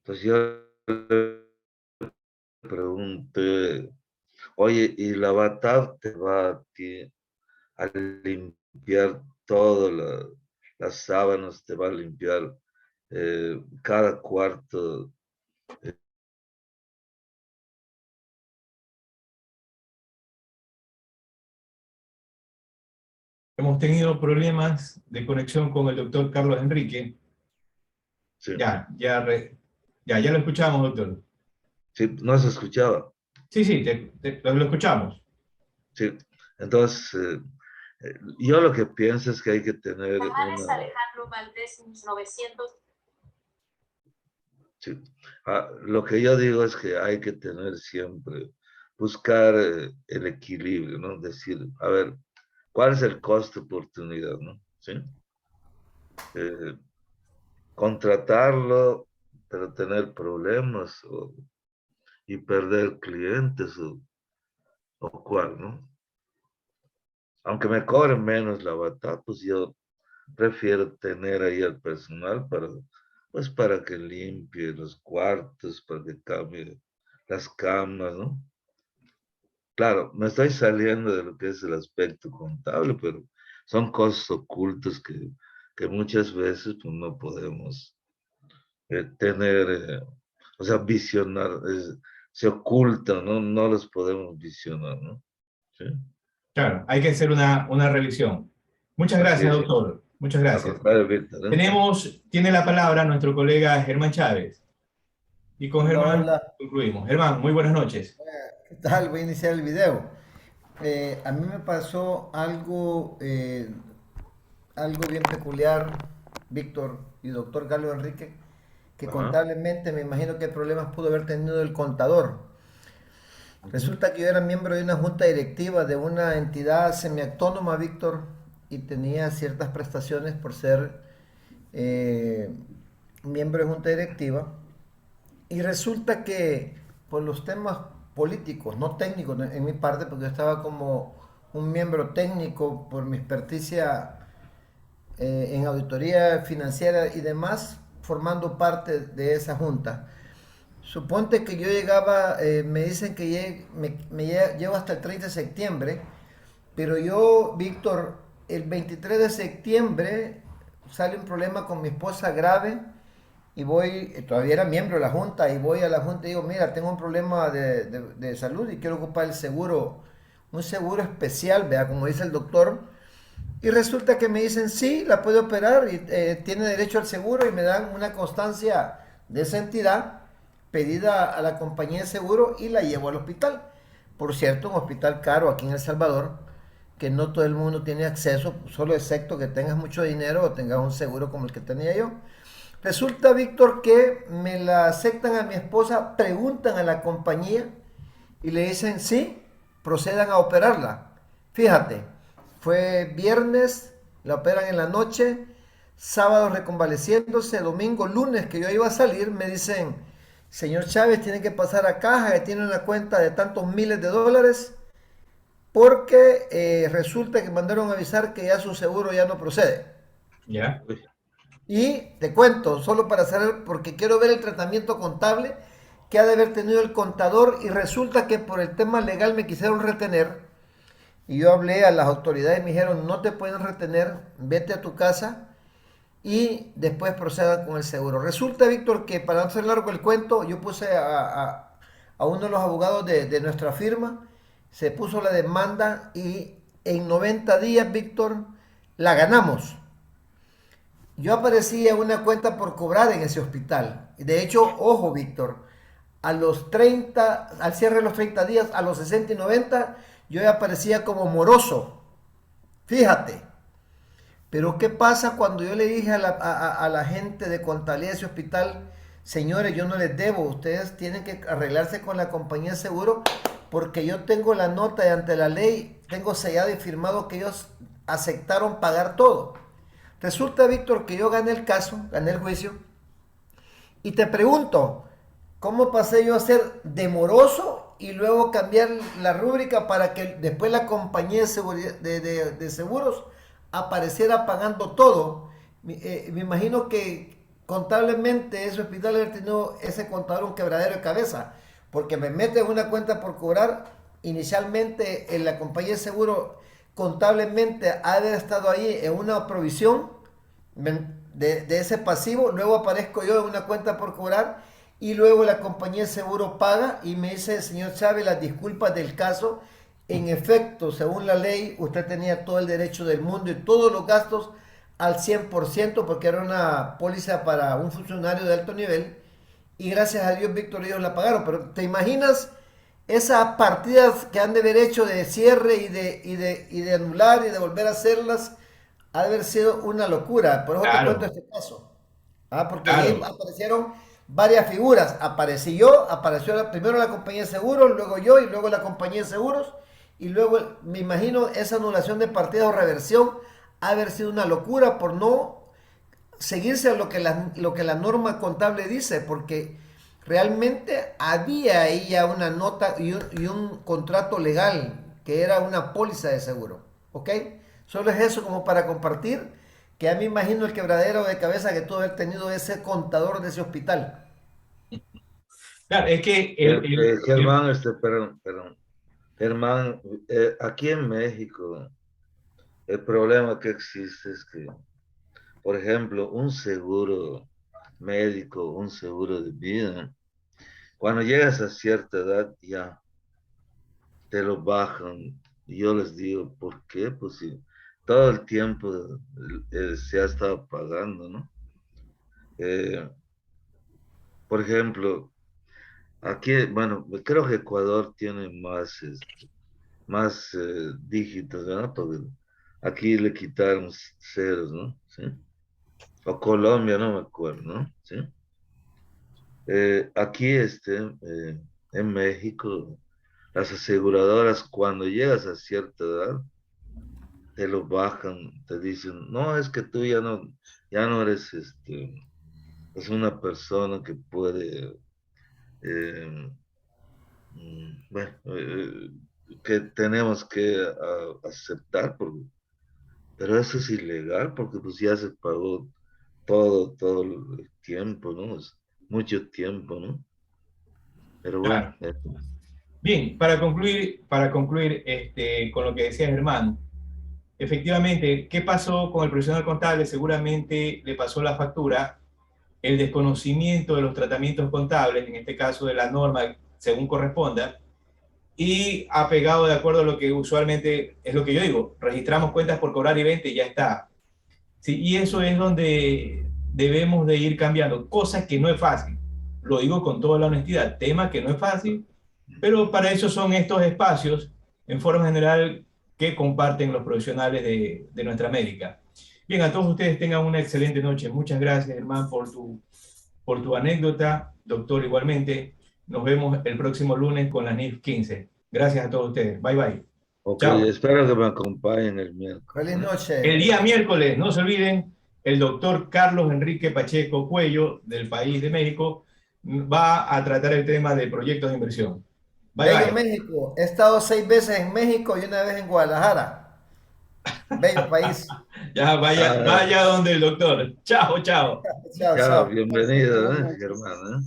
Pues yo le pregunté, oye, ¿y la Batab te va a ti a limpiar todas las sábanas, te va a limpiar cada cuarto? Hemos tenido problemas de conexión con el doctor Carlos Enrique. Sí, Ya lo escuchamos, doctor. sí, no se escuchaba. Sí, sí, lo escuchamos. Sí, entonces yo lo que pienso es que hay que tener Alejandro Valdés, 900. sí, lo que yo digo es que hay que tener siempre, buscar el equilibrio, ¿no? Decir, a ver, ¿cuál es el costo de oportunidad, ¿no? ¿Sí? Eh, Contratarlo, pero tener problemas y perder clientes o cuál, ¿no? Aunque me cobren menos la bata, pues yo prefiero tener ahí al personal pues para que limpie los cuartos, para que cambie las camas, ¿no? Claro, me estoy saliendo de lo que es el aspecto contable, pero son cosas ocultas que muchas veces pues, no podemos tener, o sea, visionar, se ocultan, ¿no? No los podemos visionar, ¿no? ¿Sí? Claro, hay que hacer una revisión. Muchas Así gracias, es. doctor. Muchas Al gracias. contrario, Víctor, ¿eh? Tiene la palabra nuestro colega Germán Chávez. Y con Hola, Germán hola. concluimos. Germán, muy buenas noches. ¿Qué tal? Voy a iniciar el video. A mí me pasó algo bien peculiar, Víctor y doctor Carlos Enrique, que Ajá. contablemente me imagino que problemas pudo haber tenido el contador. Ujú. Resulta que yo era miembro de una junta directiva de una entidad semiautónoma, Víctor, y tenía ciertas prestaciones por ser miembro de junta directiva. Y resulta que por los temas políticos, no técnicos en mi parte, porque yo estaba como un miembro técnico por mi experticia en auditoría financiera y demás, formando parte de esa junta. Suponte que yo llegaba, me dicen que llego hasta el 30 de septiembre, pero yo, Víctor, el 23 de septiembre sale un problema con mi esposa grave y voy, todavía era miembro de la junta, y voy a la junta y digo, mira, tengo un problema de salud y quiero ocupar el seguro, un seguro especial, vea, como dice el doctor. Y resulta que me dicen, sí, la puede operar y tiene derecho al seguro y me dan una constancia de esa entidad pedida a la compañía de seguro y la llevo al hospital. Por cierto, un hospital caro aquí en El Salvador, que no todo el mundo tiene acceso, solo excepto que tengas mucho dinero o tengas un seguro como el que tenía yo. Resulta, Víctor, que me la aceptan a mi esposa, preguntan a la compañía y le dicen, sí, procedan a operarla. Fíjate, fue viernes, la operan en la noche, sábado reconvaleciéndose, domingo, lunes que yo iba a salir, me dicen, señor Chávez, tiene que pasar a caja, que tiene una cuenta de tantos miles de dólares, porque resulta que mandaron a avisar que ya su seguro ya no procede. ¿Ya? Uy, Y te cuento, solo para saber, porque quiero ver el tratamiento contable que ha de haber tenido el contador, y resulta que por el tema legal me quisieron retener y yo hablé a las autoridades y me dijeron, no te pueden retener, vete a tu casa y después procedan con el seguro. Resulta, Víctor, que para no hacer largo el cuento, yo puse a uno de los abogados de nuestra firma, se puso la demanda y en 90 días, Víctor, la ganamos. Yo aparecí en una cuenta por cobrar en ese hospital. De hecho, ojo, Víctor, a los 30, al cierre de los 30 días, a los 60 y 90, yo ya aparecía como moroso. Fíjate. Pero ¿qué pasa cuando yo le dije a la gente de contabilidad de ese hospital, señores, yo no les debo, ustedes tienen que arreglarse con la compañía de seguro porque yo tengo la nota y ante la ley, tengo sellado y firmado que ellos aceptaron pagar todo? Resulta, Víctor, que yo gané el caso, gané el juicio, y te pregunto, ¿cómo pasé yo a ser demoroso y luego cambiar la rúbrica para que después la compañía de, de seguros apareciera pagando todo? Me imagino que contablemente ese hospital debe tenido ese contador un quebradero de cabeza, porque me mete en una cuenta por cobrar, inicialmente en la compañía de seguro contablemente ha de haber estado ahí en una provisión de ese pasivo, luego aparezco yo en una cuenta por cobrar y luego la compañía de seguro paga y me dice, señor Chávez, las disculpas del caso, en efecto, según la ley, usted tenía todo el derecho del mundo y todos los gastos al 100% porque era una póliza para un funcionario de alto nivel y gracias a Dios, Víctor, ellos la pagaron. Pero ¿te imaginas esas partidas que han de haber hecho de cierre y de anular y de volver a hacerlas? Ha de haber sido una locura. Por eso te cuento Claro, este caso. Ah, porque ahí claro. aparecieron varias figuras. Aparecí yo, apareció primero la compañía de seguros, luego yo y luego la compañía de seguros. Y luego me imagino esa anulación de partidas o reversión ha de haber sido una locura por no seguirse a lo que la norma contable dice, porque realmente había ahí ya una nota y un contrato legal que era una póliza de seguro, ¿ok? Solo es eso como para compartir, que ya me imagino el quebradero de cabeza que tuvo haber tenido ese contador de ese hospital. Claro, es que Germán, perdón. Germán, aquí en México, el problema que existe es que, por ejemplo, un seguro médico, un seguro de vida, cuando llegas a cierta edad ya te lo bajan. Y yo les digo, ¿por qué? Pues si todo el tiempo se ha estado pagando, ¿no? Eh, por ejemplo, aquí, bueno, creo que Ecuador tiene más dígitos, ¿no? Porque aquí le quitaron ceros, ¿no? ¿Sí? O Colombia, no me acuerdo, ¿no? ¿Sí? Aquí, en México, las aseguradoras, cuando llegas a cierta edad, te lo bajan, te dicen, no, es que tú ya no eres es una persona que puede, eh, bueno, que tenemos que aceptar, pero eso es ilegal porque pues ya se pagó todo el tiempo, ¿no? Es mucho tiempo, ¿no? Pero bueno, Claro. Bien, para concluir con lo que decía Germán, efectivamente, ¿qué pasó con el profesional contable? Seguramente le pasó la factura el desconocimiento de los tratamientos contables, en este caso de la norma según corresponda, y ha pegado de acuerdo a lo que usualmente es lo que yo digo, registramos cuentas por cobrar y venta y ya está. Sí, y eso es donde debemos de ir cambiando, cosa que no es fácil. Lo digo con toda la honestidad, tema que no es fácil, pero para eso son estos espacios, en forma general, que comparten los profesionales de nuestra América. Bien, a todos ustedes tengan una excelente noche. Muchas gracias, Germán, por tu anécdota. Doctor, igualmente. Nos vemos el próximo lunes con la NIF 15. Gracias a todos ustedes. Bye, bye. ok, Chao. espero que me acompañen el miércoles, Feliz ¿eh? El noche. día miércoles, no se olviden, el doctor Carlos Enrique Pacheco Cuello, del país de México, va a tratar el tema de proyectos de inversión. Bye, Bello bye. México. He estado 6 veces en México y una vez en Guadalajara. Bello país. Ya vaya, Ah, vaya donde el doctor. Chao, chao. Chao, chao, chao. bienvenido, ¿eh, Germán? ¿Eh?